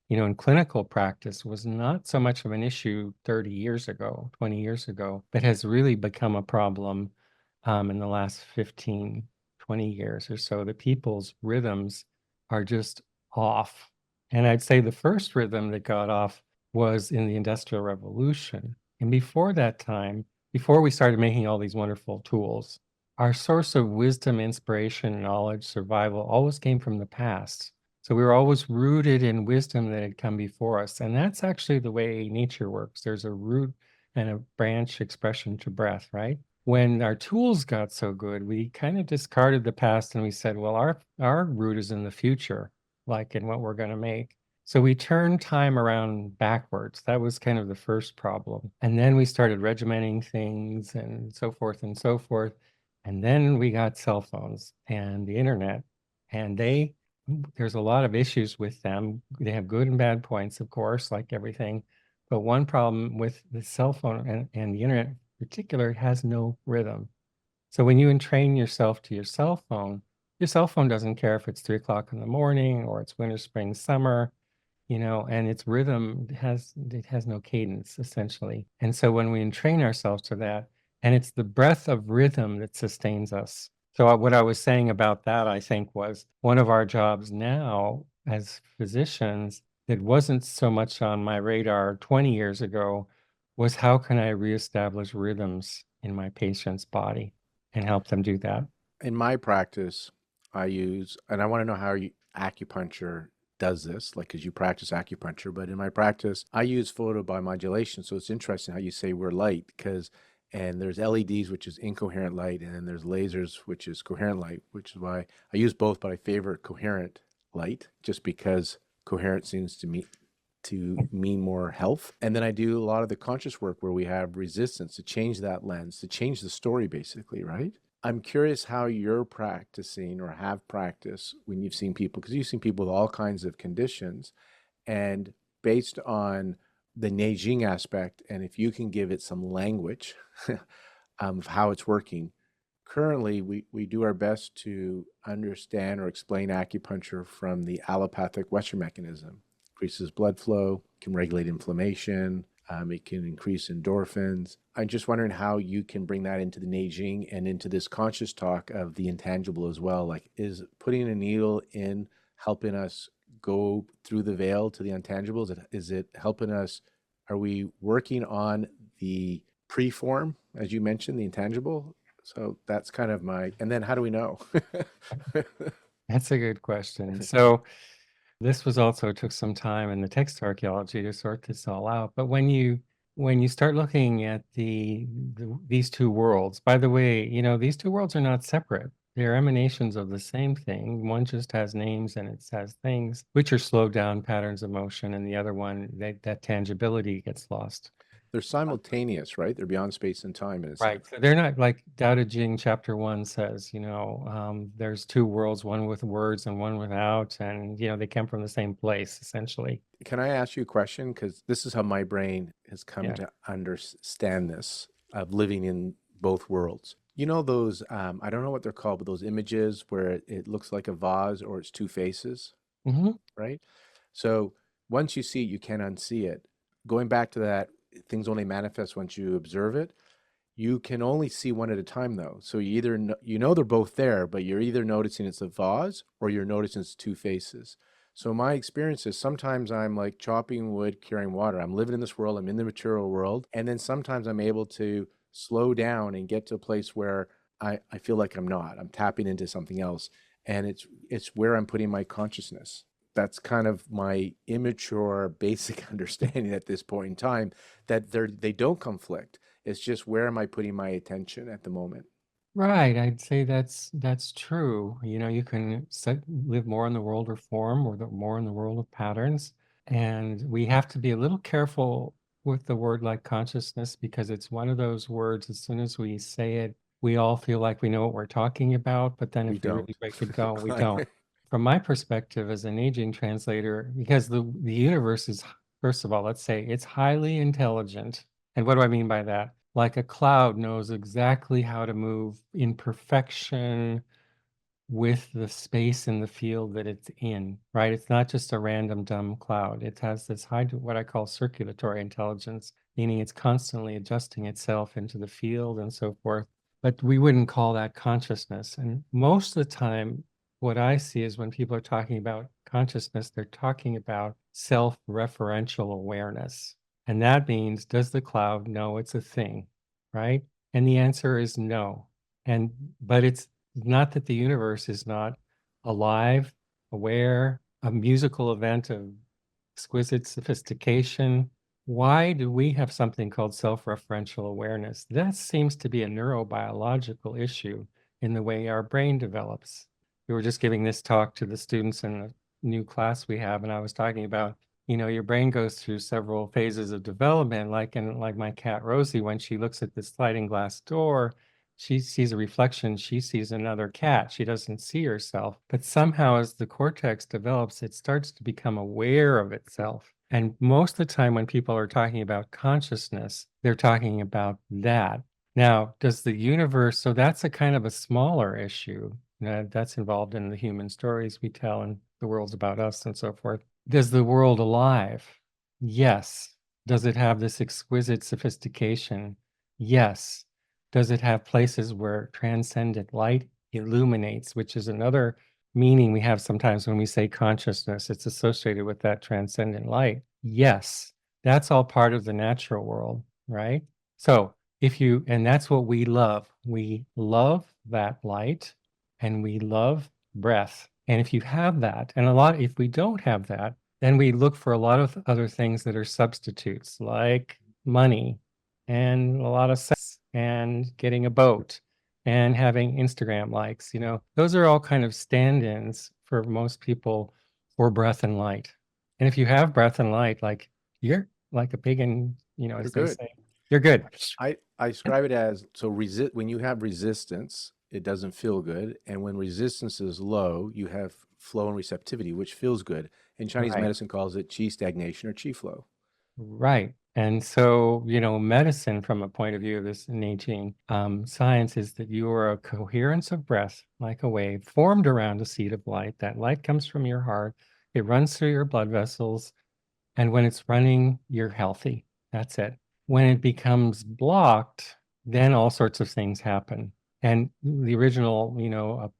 in clinical practice was not so much of an issue 30 years ago, 20 years ago, but has really become a problem in the last 15, 20 years or so. The people's rhythms are just off. And I'd say the first rhythm that got off was in the Industrial Revolution. And before that time, before we started making all these wonderful tools, our source of wisdom, inspiration, knowledge, survival always came from the past. So we were always rooted in wisdom that had come before us. And that's actually the way nature works. There's a root and a branch expression to breath, right? When our tools got so good, we kind of discarded the past and we said, well, our root is in the future, like in what we're going to make. So we turned time around backwards. That was kind of the first problem. And then we started regimenting things and so forth and so forth. And then we got cell phones and the internet, and there's a lot of issues with them. They have good and bad points, of course, like everything. But one problem with the cell phone and the internet in particular, it has no rhythm. So when you entrain yourself to your cell phone doesn't care if it's 3 o'clock in the morning or it's winter, spring, summer, and its rhythm it has no cadence essentially. And so when we entrain ourselves to that, and it's the breath of rhythm that sustains us. So what I was saying about that, I think, was one of our jobs now as physicians that wasn't so much on my radar 20 years ago was how can I reestablish rhythms in my patient's body and help them do that. In my practice, I use, and I want to know how acupuncture does this, like, because you practice acupuncture, but in my practice, I use photobiomodulation. So it's interesting how you say we're light, and there's LEDs, which is incoherent light, and then there's lasers, which is coherent light, which is why I use both, but I favor coherent light just because coherent seems to mean more health. And then I do a lot of the conscious work where we have resistance to change that lens, to change the story, basically, right? I'm curious how you're practicing or have practiced when you've seen people, because you've seen people with all kinds of conditions, and based on the Neijing aspect, and if you can give it some language of how it's working. Currently, we do our best to understand or explain acupuncture from the allopathic Western mechanism. Increases blood flow, can regulate inflammation, it can increase endorphins. I'm just wondering how you can bring that into the Neijing and into this conscious talk of the intangible as well. Like, is putting a needle in helping us go through the veil to the intangibles? Is it helping us? Are we working on the preform, as you mentioned, the intangible? So that's kind of and then how do we know? That's a good question. So this was also took some time in the text archaeology to sort this all out. But when you start looking at these two worlds, by the way, these two worlds are not separate. they're emanations of the same thing. One just has names and it has things, which are slowed down patterns of motion, and the other one, that tangibility gets lost. They're simultaneous, right? They're beyond space and time in a Right. sense. So they're not like Tao Te Ching chapter 1 says, there's two worlds, one with words and one without, and they come from the same place, essentially. Can I ask you a question? Because this is how my brain has come Yeah. to understand this of living in both worlds. You know those, I don't know what they're called, but those images where it looks like a vase or it's two faces, Hmm. right? So once you see it, you can't unsee it. Going back to that, things only manifest once you observe it. You can only see one at a time, though. So you either you know they're both there, but you're either noticing it's a vase or you're noticing it's two faces. So my experience is sometimes I'm like chopping wood, carrying water. I'm living in this world. I'm in the material world, and then sometimes I'm able to slow down and get to a place where I feel like I'm not. I'm tapping into something else, and it's where I'm putting my consciousness. That's kind of my immature, basic understanding at this point in time that they don't conflict. It's just where am I putting my attention at the moment? Right. I'd say that's true. You can live more in the world of form or more in the world of patterns. And we have to be a little careful with the word like consciousness because it's one of those words, as soon as we say it, we all feel like we know what we're talking about. But then We if we don't. really break it down, we don't. From my perspective as an Neijing translator, because the universe is, first of all, let's say it's highly intelligent. And what do I mean by that? Like a cloud knows exactly how to move in perfection with the space and the field that it's in, right? It's not just a random dumb cloud. It has this high, what I call circulatory intelligence, meaning it's constantly adjusting itself into the field and so forth. But we wouldn't call that consciousness. And most of the time, what I see is when people are talking about consciousness, they're talking about self-referential awareness. And that means, does the cloud know it's a thing, right? And the answer is no. But it's not that the universe is not alive, aware, a musical event of exquisite sophistication. Why do we have something called self-referential awareness? That seems to be a neurobiological issue in the way our brain develops. We were just giving this talk to the students in a new class we have, and I was talking about, your brain goes through several phases of development, like my cat Rosie, when she looks at the sliding glass door, she sees a reflection, she sees another cat, she doesn't see herself. But somehow, as the cortex develops, it starts to become aware of itself. And most of the time, when people are talking about consciousness, they're talking about that. Now, does the universe, so that's a kind of a smaller issue. That's involved in the human stories we tell and the world's about us and so forth. Does the world alive? Yes. Does it have this exquisite sophistication? Yes. Does it have places where transcendent light illuminates, which is another meaning we have sometimes when we say consciousness? It's associated with that transcendent light. Yes, that's all part of the natural world, right? So and that's what we love. We love that light and we love breath. And if you have that, and if we don't have that, then we look for a lot of other things that are substitutes, like money and a lot of sex and getting a boat and having Instagram likes. Those are all kind of stand-ins for most people for breath and light. And if you have breath and light, like you're like a pig in, You're as they good. say, you're good. I describe it as so when you have resistance, it doesn't feel good. And when resistance is low, you have flow and receptivity, which feels good. And Chinese Right. medicine calls it qi stagnation or qi flow. Right. And so, medicine from a point of view of this Neijing science is that you are a coherence of breath, like a wave, formed around a seed of light. That light comes from your heart. It runs through your blood vessels. And when it's running, you're healthy. That's it. When it becomes blocked, then all sorts of things happen. And the original,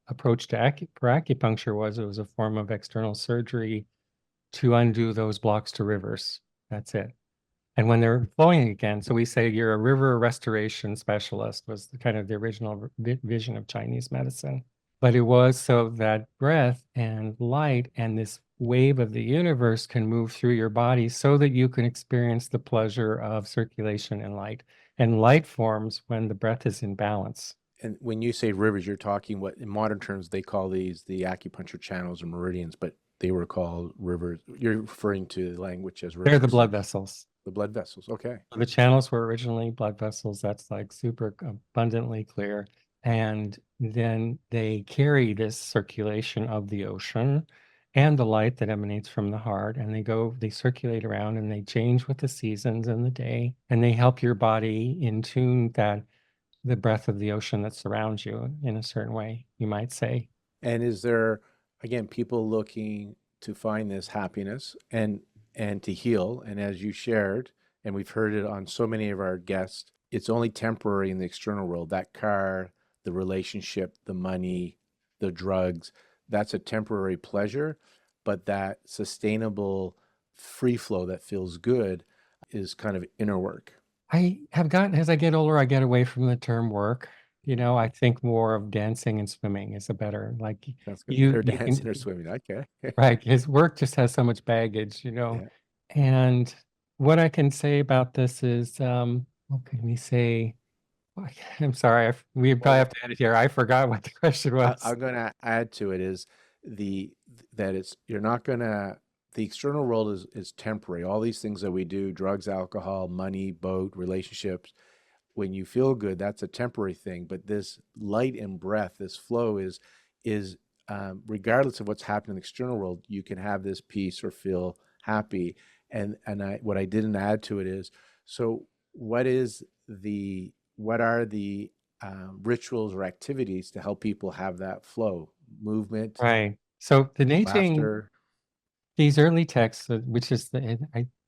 approach to for acupuncture was it was a form of external surgery to undo those blocks to rivers. That's it. And when they're flowing again, so we say you're a river restoration specialist was kind of the original vision of Chinese medicine. But it was so that breath and light and this wave of the universe can move through your body so that you can experience the pleasure of circulation and light. And light forms when the breath is in balance. And when you say rivers, you're talking what in modern terms they call these the acupuncture channels or meridians, but they were called rivers. You're referring to the language as They're the rivers, blood vessels. the blood vessels. Okay. The channels were originally blood vessels. That's like super abundantly clear. And then they carry this circulation of the ocean and the light that emanates from the heart. And they circulate around and they change with the seasons and the day. And they help your body in tune that the breath of the ocean that surrounds you in a certain way, you might say. And is there, again, people looking to find this happiness and to heal? And as you shared, and we've heard it on so many of our guests, it's only temporary in the external world. That car, the relationship, the money, the drugs, that's a temporary pleasure, but that sustainable free flow that feels good is kind of inner work. I have gotten, as I get older, I get away from the term work. I think more of dancing and swimming is a better, like That's good. you They're you dancing can, or swimming. Okay. right, his work just has so much baggage. Yeah. And what I can say about this is, what can we say? I'm sorry, we probably Well, have to edit here. I forgot what the question was. I'm going to add to it is the that it's you're not going to the external world is temporary. All these things that we do, drugs, alcohol, money, boat, relationships, when you feel good, that's a temporary thing. But this light and breath, this flow is regardless of what's happening in the external world, you can have this peace or feel happy. And what I didn't add to it is so what are the rituals or activities to help people have that flow, movement, Right. So the Neijing, laughter. these early texts, which is the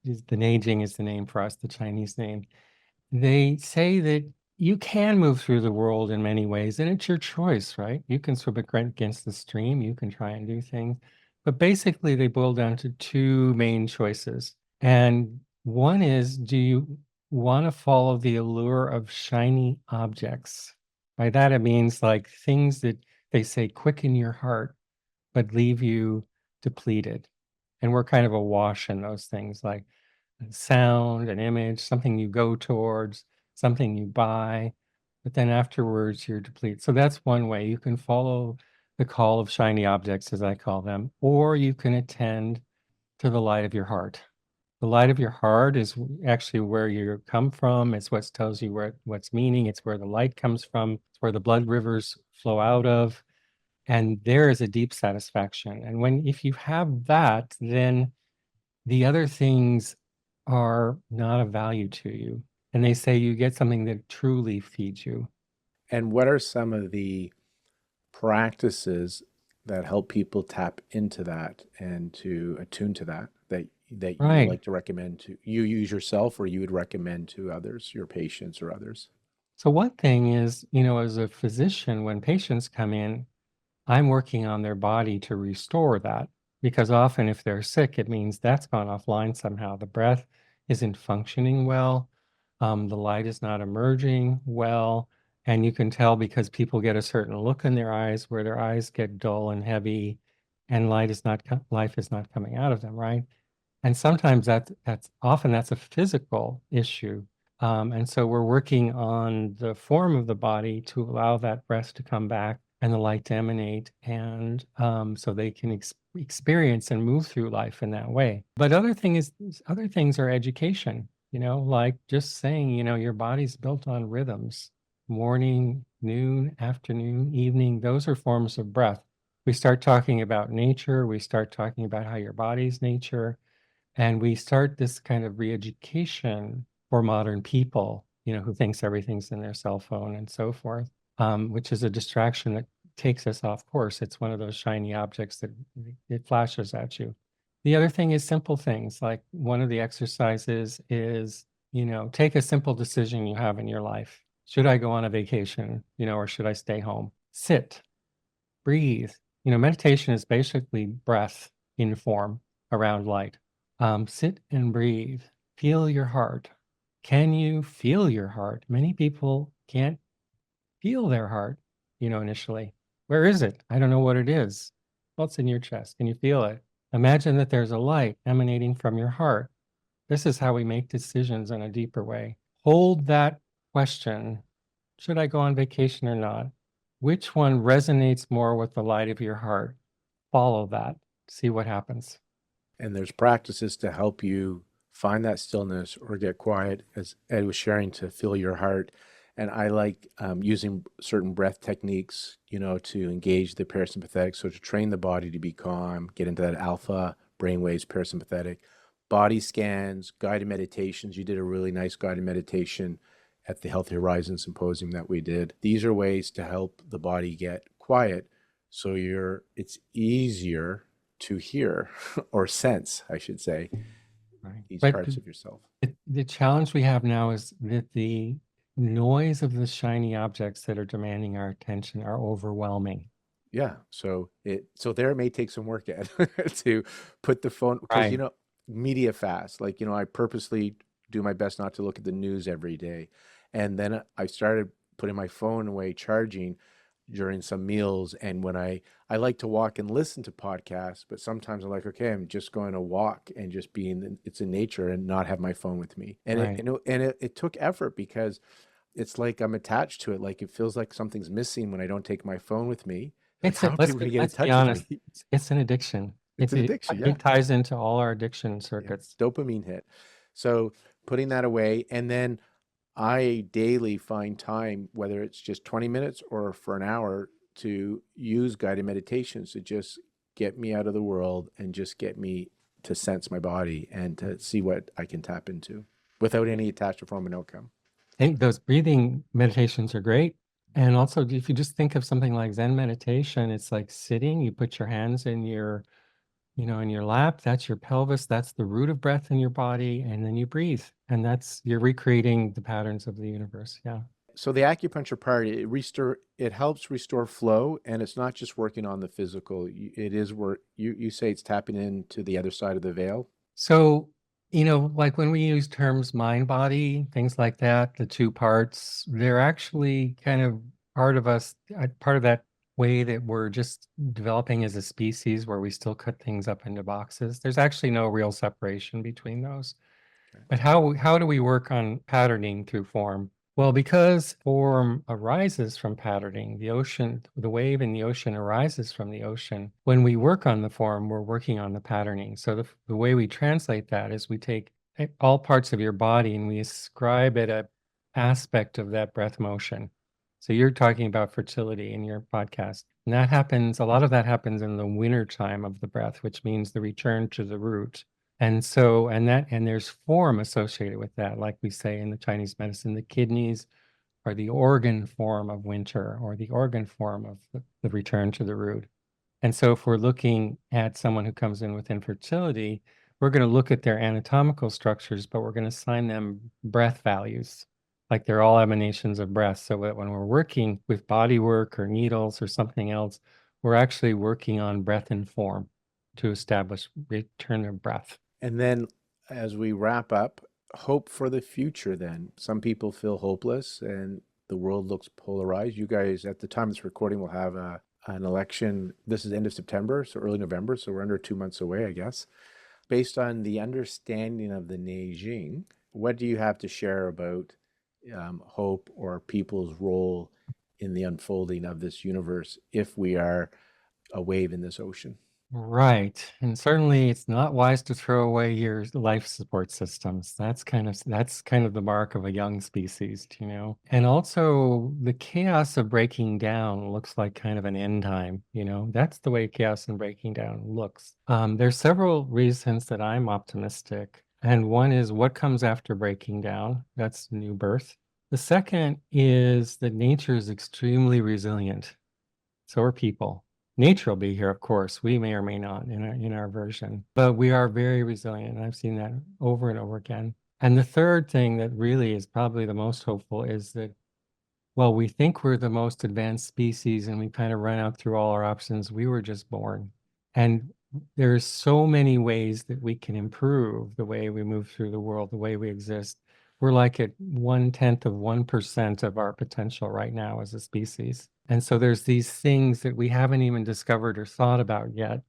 Neijing is the name for us, the Chinese name. They say that you can move through the world in many ways, and it's your choice, right? You can swim against the stream, you can try and do things. But basically, they boil down to two main choices. And one is, do you want to follow the allure of shiny objects? By that, it means like things that they say quicken your heart, but leave you depleted. And we're kind of awash in those things like sound, an image, something you go towards, something you buy, but then afterwards you're depleted. So that's one way. You can follow the call of shiny objects, as I call them, or you can attend to the light of your heart. The light of your heart is actually where you come from. It's what tells you what's meaning. It's where the light comes from. It's where the blood rivers flow out of. And there is a deep satisfaction. And if you have that, then the other things are not of value to you. And they say you get something that truly feeds you. And what are some of the practices that help people tap into that and to attune to that you would Right. like to recommend to you use yourself or you would recommend to others, your patients or others? So one thing is, as a physician, when patients come in, I'm working on their body to restore that because often if they're sick, it means that's gone offline somehow. The breath isn't functioning well. The light is not emerging well. And you can tell because people get a certain look in their eyes where their eyes get dull and heavy and life is not coming out of them, right? And sometimes that's a physical issue. And so we're working on the form of the body to allow that breath to come back and the light to emanate, and so they can experience and move through life in that way. But other things are education. Like just saying, your body's built on rhythms: morning, noon, afternoon, evening. Those are forms of breath. We start talking about nature. We start talking about how your body's nature and we start this kind of re-education for modern people, who thinks everything's in their cell phone and so forth, which is a distraction that takes us off course. It's one of those shiny objects that it flashes at you. The other thing is simple things. Like one of the exercises is, take a simple decision you have in your life. Should I go on a vacation, or should I stay home? Sit, breathe. Meditation is basically breath in form around light. Sit and breathe. Feel your heart. Can you feel your heart? Many people can't feel their heart, initially. Where is it? I don't know what it is. Well, it's in your chest. Can you feel it? Imagine that there's a light emanating from your heart. This is how we make decisions in a deeper way. Hold that question should I go on vacation or not? Which one resonates more with the light of your heart? Follow that, see what happens. And there's practices to help you find that stillness or get quiet, as Ed was sharing, to feel your heart. And I like using certain breath techniques, to engage the parasympathetic. So to train the body to be calm, get into that alpha brainwaves, parasympathetic. Body scans, guided meditations. You did a really nice guided meditation at the Healthy Horizon Symposium that we did. These are ways to help the body get quiet, so it's easier to hear or sense, I should say, Right. these But parts of yourself. the challenge we have now is that the noise of the shiny objects that are demanding our attention are overwhelming. Yeah. So there it may take some work, Ed, to put the phone, because Right. media fast. Like, I purposely do my best not to look at the news every day. And then I started putting my phone away charging during some meals. And when I like to walk and listen to podcasts, but sometimes I'm like, okay, I'm just going to walk and just it's in nature and not have my phone with me. And Right. it took effort, because it's like I'm attached to it. Like, it feels like something's missing when I don't take my phone with me. Like, how are people going to get in Let's be touch with honest. me? It's an addiction. It's an addiction. Yeah. It ties into all our addiction Yeah. circuits. Dopamine hit. So putting that away. And then I daily find time, whether it's just 20 minutes or for an hour, to use guided meditations to just get me out of the world and just get me to sense my body and to see what I can tap into without any attached form and outcome. I think those breathing meditations are great. And also, if you just think of something like Zen meditation, it's like sitting, you put your hands in in your lap, that's your pelvis, that's the root of breath in your body, and then you breathe. And you're recreating the patterns of the universe. Yeah. So the acupuncture part, it helps restore flow, and it's not just working on the physical. It is work. You say it's tapping into the other side of the veil. So, like when we use terms mind body, things like that, the two parts, they're actually kind of part of us, part of that way that we're just developing as a species where we still cut things up into boxes. There's actually no real separation between those. Okay. But how do we work on patterning through form? Well, because form arises from patterning, the wave in the ocean arises from the ocean. When we work on the form, we're working on the patterning. So the way we translate that is we take all parts of your body and we ascribe it a aspect of that breath motion. So you're talking about fertility in your podcast. And a lot of that happens in the winter time of the breath, which means the return to the root. And so, and there's form associated with that, like we say in the Chinese medicine, the kidneys are the organ form of winter, or the organ form of the return to the root. And so if we're looking at someone who comes in with infertility, we're going to look at their anatomical structures, but we're going to assign them breath values, like they're all emanations of breath. So that when we're working with body work or needles or something else, we're actually working on breath and form to establish return of breath. And then as we wrap up, hope for the future then. Some people feel hopeless and the world looks polarized. You guys, at the time of this recording, will have an election. This is end of September, so early November, so we're under 2 months away, I guess. Based on the understanding of the Neijing, what do you have to share about hope or people's role in the unfolding of this universe if we are a wave in this ocean? Right. And certainly it's not wise to throw away your life support systems. That's kind of the mark of a young species, And also the chaos of breaking down looks like kind of an end time, That's the way chaos and breaking down looks. There's several reasons that I'm optimistic. And one is what comes after breaking down. That's new birth. The second is that nature is extremely resilient. So are people. Nature will be here, of course. We may or may not in our version, but we are very resilient. And I've seen that over and over again. And the third thing that really is probably the most hopeful is that, well, we think we're the most advanced species and we kind of run out through all our options. We were just born. And there's so many ways that we can improve the way we move through the world, the way we exist. We're like at 1/10 of 1% of our potential right now as a species. And so there's these things that we haven't even discovered or thought about yet,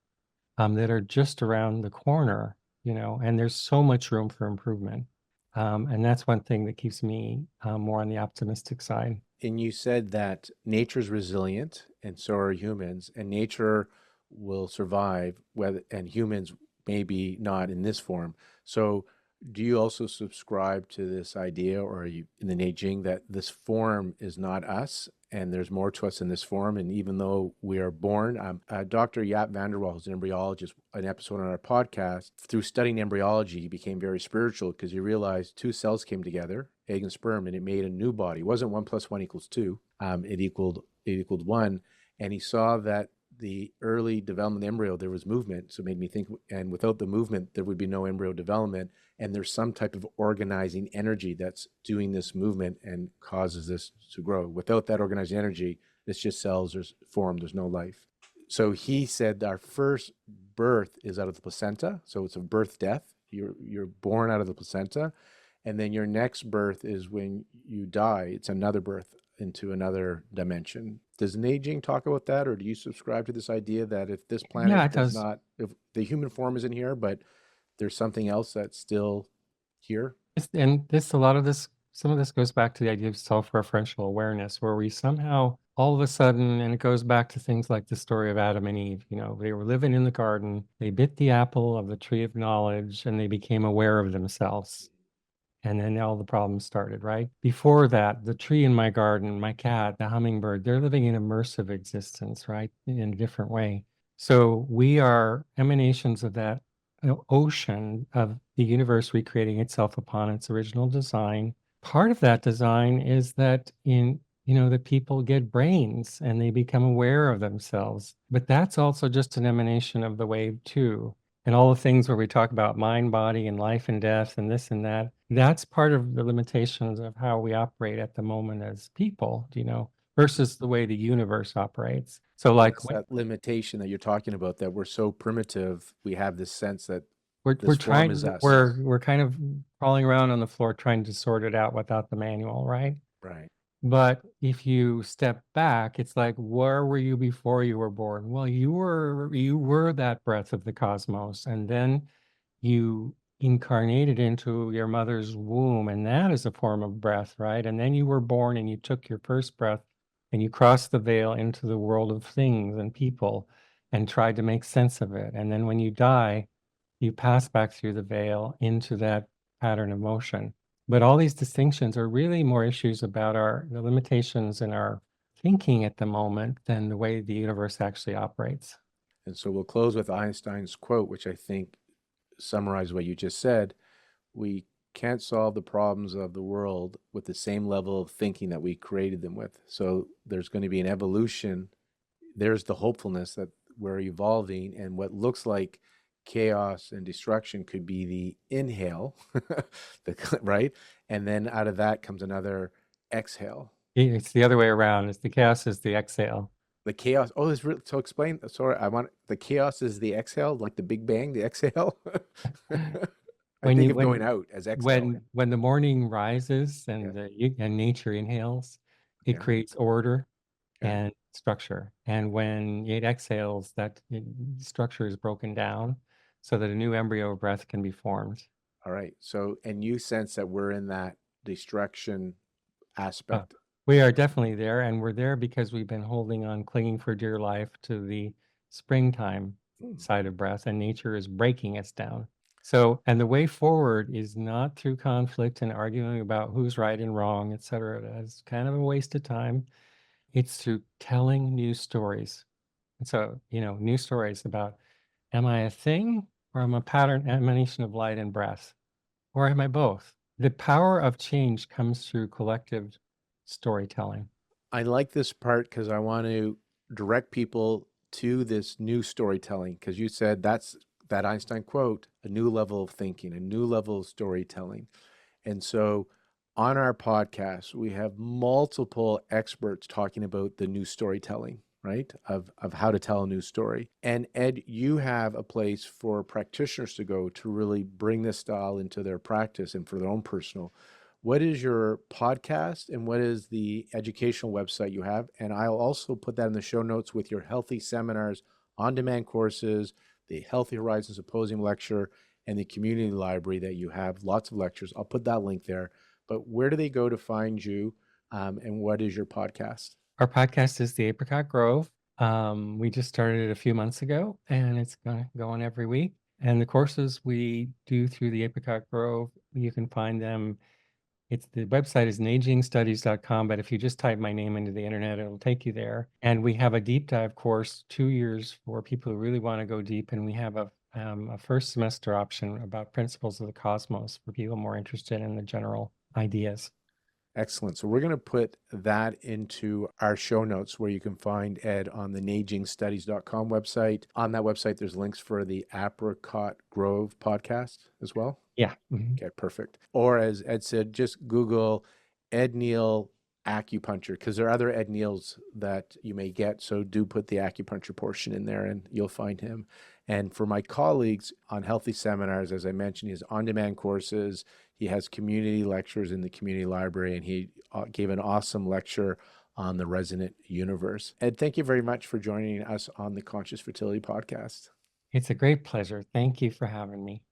that are just around the corner, and there's so much room for improvement. And that's one thing that keeps me more on the optimistic side. And you said that nature's resilient, and so are humans, and nature will survive, whether and humans maybe not in this form. So, do you also subscribe to this idea, or are you in the Neijing, that this form is not us, and there's more to us in this form? And even though we are born, Dr. Yap Vanderwall, who's an embryologist, an episode on our podcast, through studying embryology, he became very spiritual because he realized two cells came together, egg and sperm, and it made a new body. It wasn't 1 + 1 = 2. It equaled one, and he saw that the early development of the embryo, there was movement. So it made me think, and without the movement, there would be no embryo development. And there's some type of organizing energy that's doing this movement and causes this to grow. Without that organizing energy, it's just cells, there's form, there's no life. So he said our first birth is out of the placenta. So it's a birth death. You're born out of the placenta. And then your next birth is when you die. It's another birth into another dimension. Does Neijing talk about that, or do you subscribe to this idea that if this Yeah, planet it does does. not, if the human form isn't here, but there's something else that's still here? And a lot of this, some of this goes back to the idea of self-referential awareness, where we somehow all of a sudden, and it goes back to things like the story of Adam and Eve, they were living in the garden, they bit the apple of the tree of knowledge, and they became aware of themselves. And then all the problems started, right? Before that, the tree in my garden, my cat, the hummingbird, they're living an immersive existence, right? In a different way. So we are emanations of that ocean of the universe recreating itself upon its original design. Part of that design is that that people get brains and they become aware of themselves. But that's also just an emanation of the wave too. And all the things where we talk about mind, body, and life and death and this and that, that's part of the limitations of how we operate at the moment as people, versus the way the universe operates. So like What's that limitation that you're talking about, that we're so primitive, we have this sense that we're this form is trying, us? we're kind of crawling around on the floor trying to sort it out without the manual, right? Right. But if you step back, it's like, where were you before you were born? Well, you were that breath of the cosmos, and then you incarnated into your mother's womb, and that is a form of breath, right? And then you were born and you took your first breath and you crossed the veil into the world of things and people and tried to make sense of it. And then when you die, you pass back through the veil into that pattern of motion. But all these distinctions are really more issues about the limitations in our thinking at the moment than the way the universe actually operates. And so we'll close with Einstein's quote, which I think summarizes what you just said. We can't solve the problems of the world with the same level of thinking that we created them with. So there's going to be an evolution. There's the hopefulness that we're evolving, and what looks like chaos and destruction could be the inhale, right? And then out of that comes another exhale. It's the other way around. It's the chaos is the exhale. The chaos. Oh, this real. So explain. Sorry, I want the chaos is the exhale, like the Big Bang, the exhale. I When think you of going out as exhale. when the morning rises Yeah, and nature inhales, it yeah, creates order yeah. and structure. And when it exhales, structure is broken down so that a new embryo breath can be formed. All right. So, and you sense that we're in that destruction Uh, aspect. we are definitely there, and we're there because we've been holding on, clinging for dear life to the springtime Hmm. side of breath, and nature is breaking us down. So, and the way forward is not through conflict and arguing about who's right and wrong, et cetera. That's kind of a waste of time. It's through telling new stories. And so, new stories about, am I a thing or am I a pattern emanation of light and breath? Or am I both? The power of change comes through collective storytelling. I like this part because I want to direct people to this new storytelling, because you said that's that Einstein quote, a new level of thinking, a new level of storytelling. And so on our podcast, we have multiple experts talking about the new storytelling, right? Of how to tell a new story. And Ed, you have a place for practitioners to go to really bring this style into their practice and for their own personal. What is your podcast and what is the educational website you have? And I'll also put that in the show notes with your healthy seminars, on demand courses, the Healthy Horizons Symposium lecture, and the community library that you have, lots of lectures. I'll put that link there. But where do they go to find you? And what is your podcast? Our podcast is the Apricot Grove. We just started it a few months ago, and it's going to go on every week. And the courses we do through the Apricot Grove, you can find them. The website is neijingstudies.com, but if you just type my name into the internet, it'll take you there. And we have a deep dive course, 2 years for people who really want to go deep. And we have a first semester option about principles of the cosmos for people more interested in the general ideas. Excellent. So we're going to put that into our show notes where you can find Ed on the neijingstudies.com website. On that website, there's links for the Apricot Grove podcast as well. Yeah. Mhm. Okay, perfect. Or as Ed said, just Google Ed Neal acupuncture because there are other Ed Neals that you may get. So do put the acupuncture portion in there and you'll find him. And for my colleagues on Healthy Seminars, as I mentioned, he has on-demand courses. He has community lectures in the community library, and he gave an awesome lecture on the resonant universe. Ed, thank you very much for joining us on the Conscious Fertility Podcast. It's a great pleasure. Thank you for having me.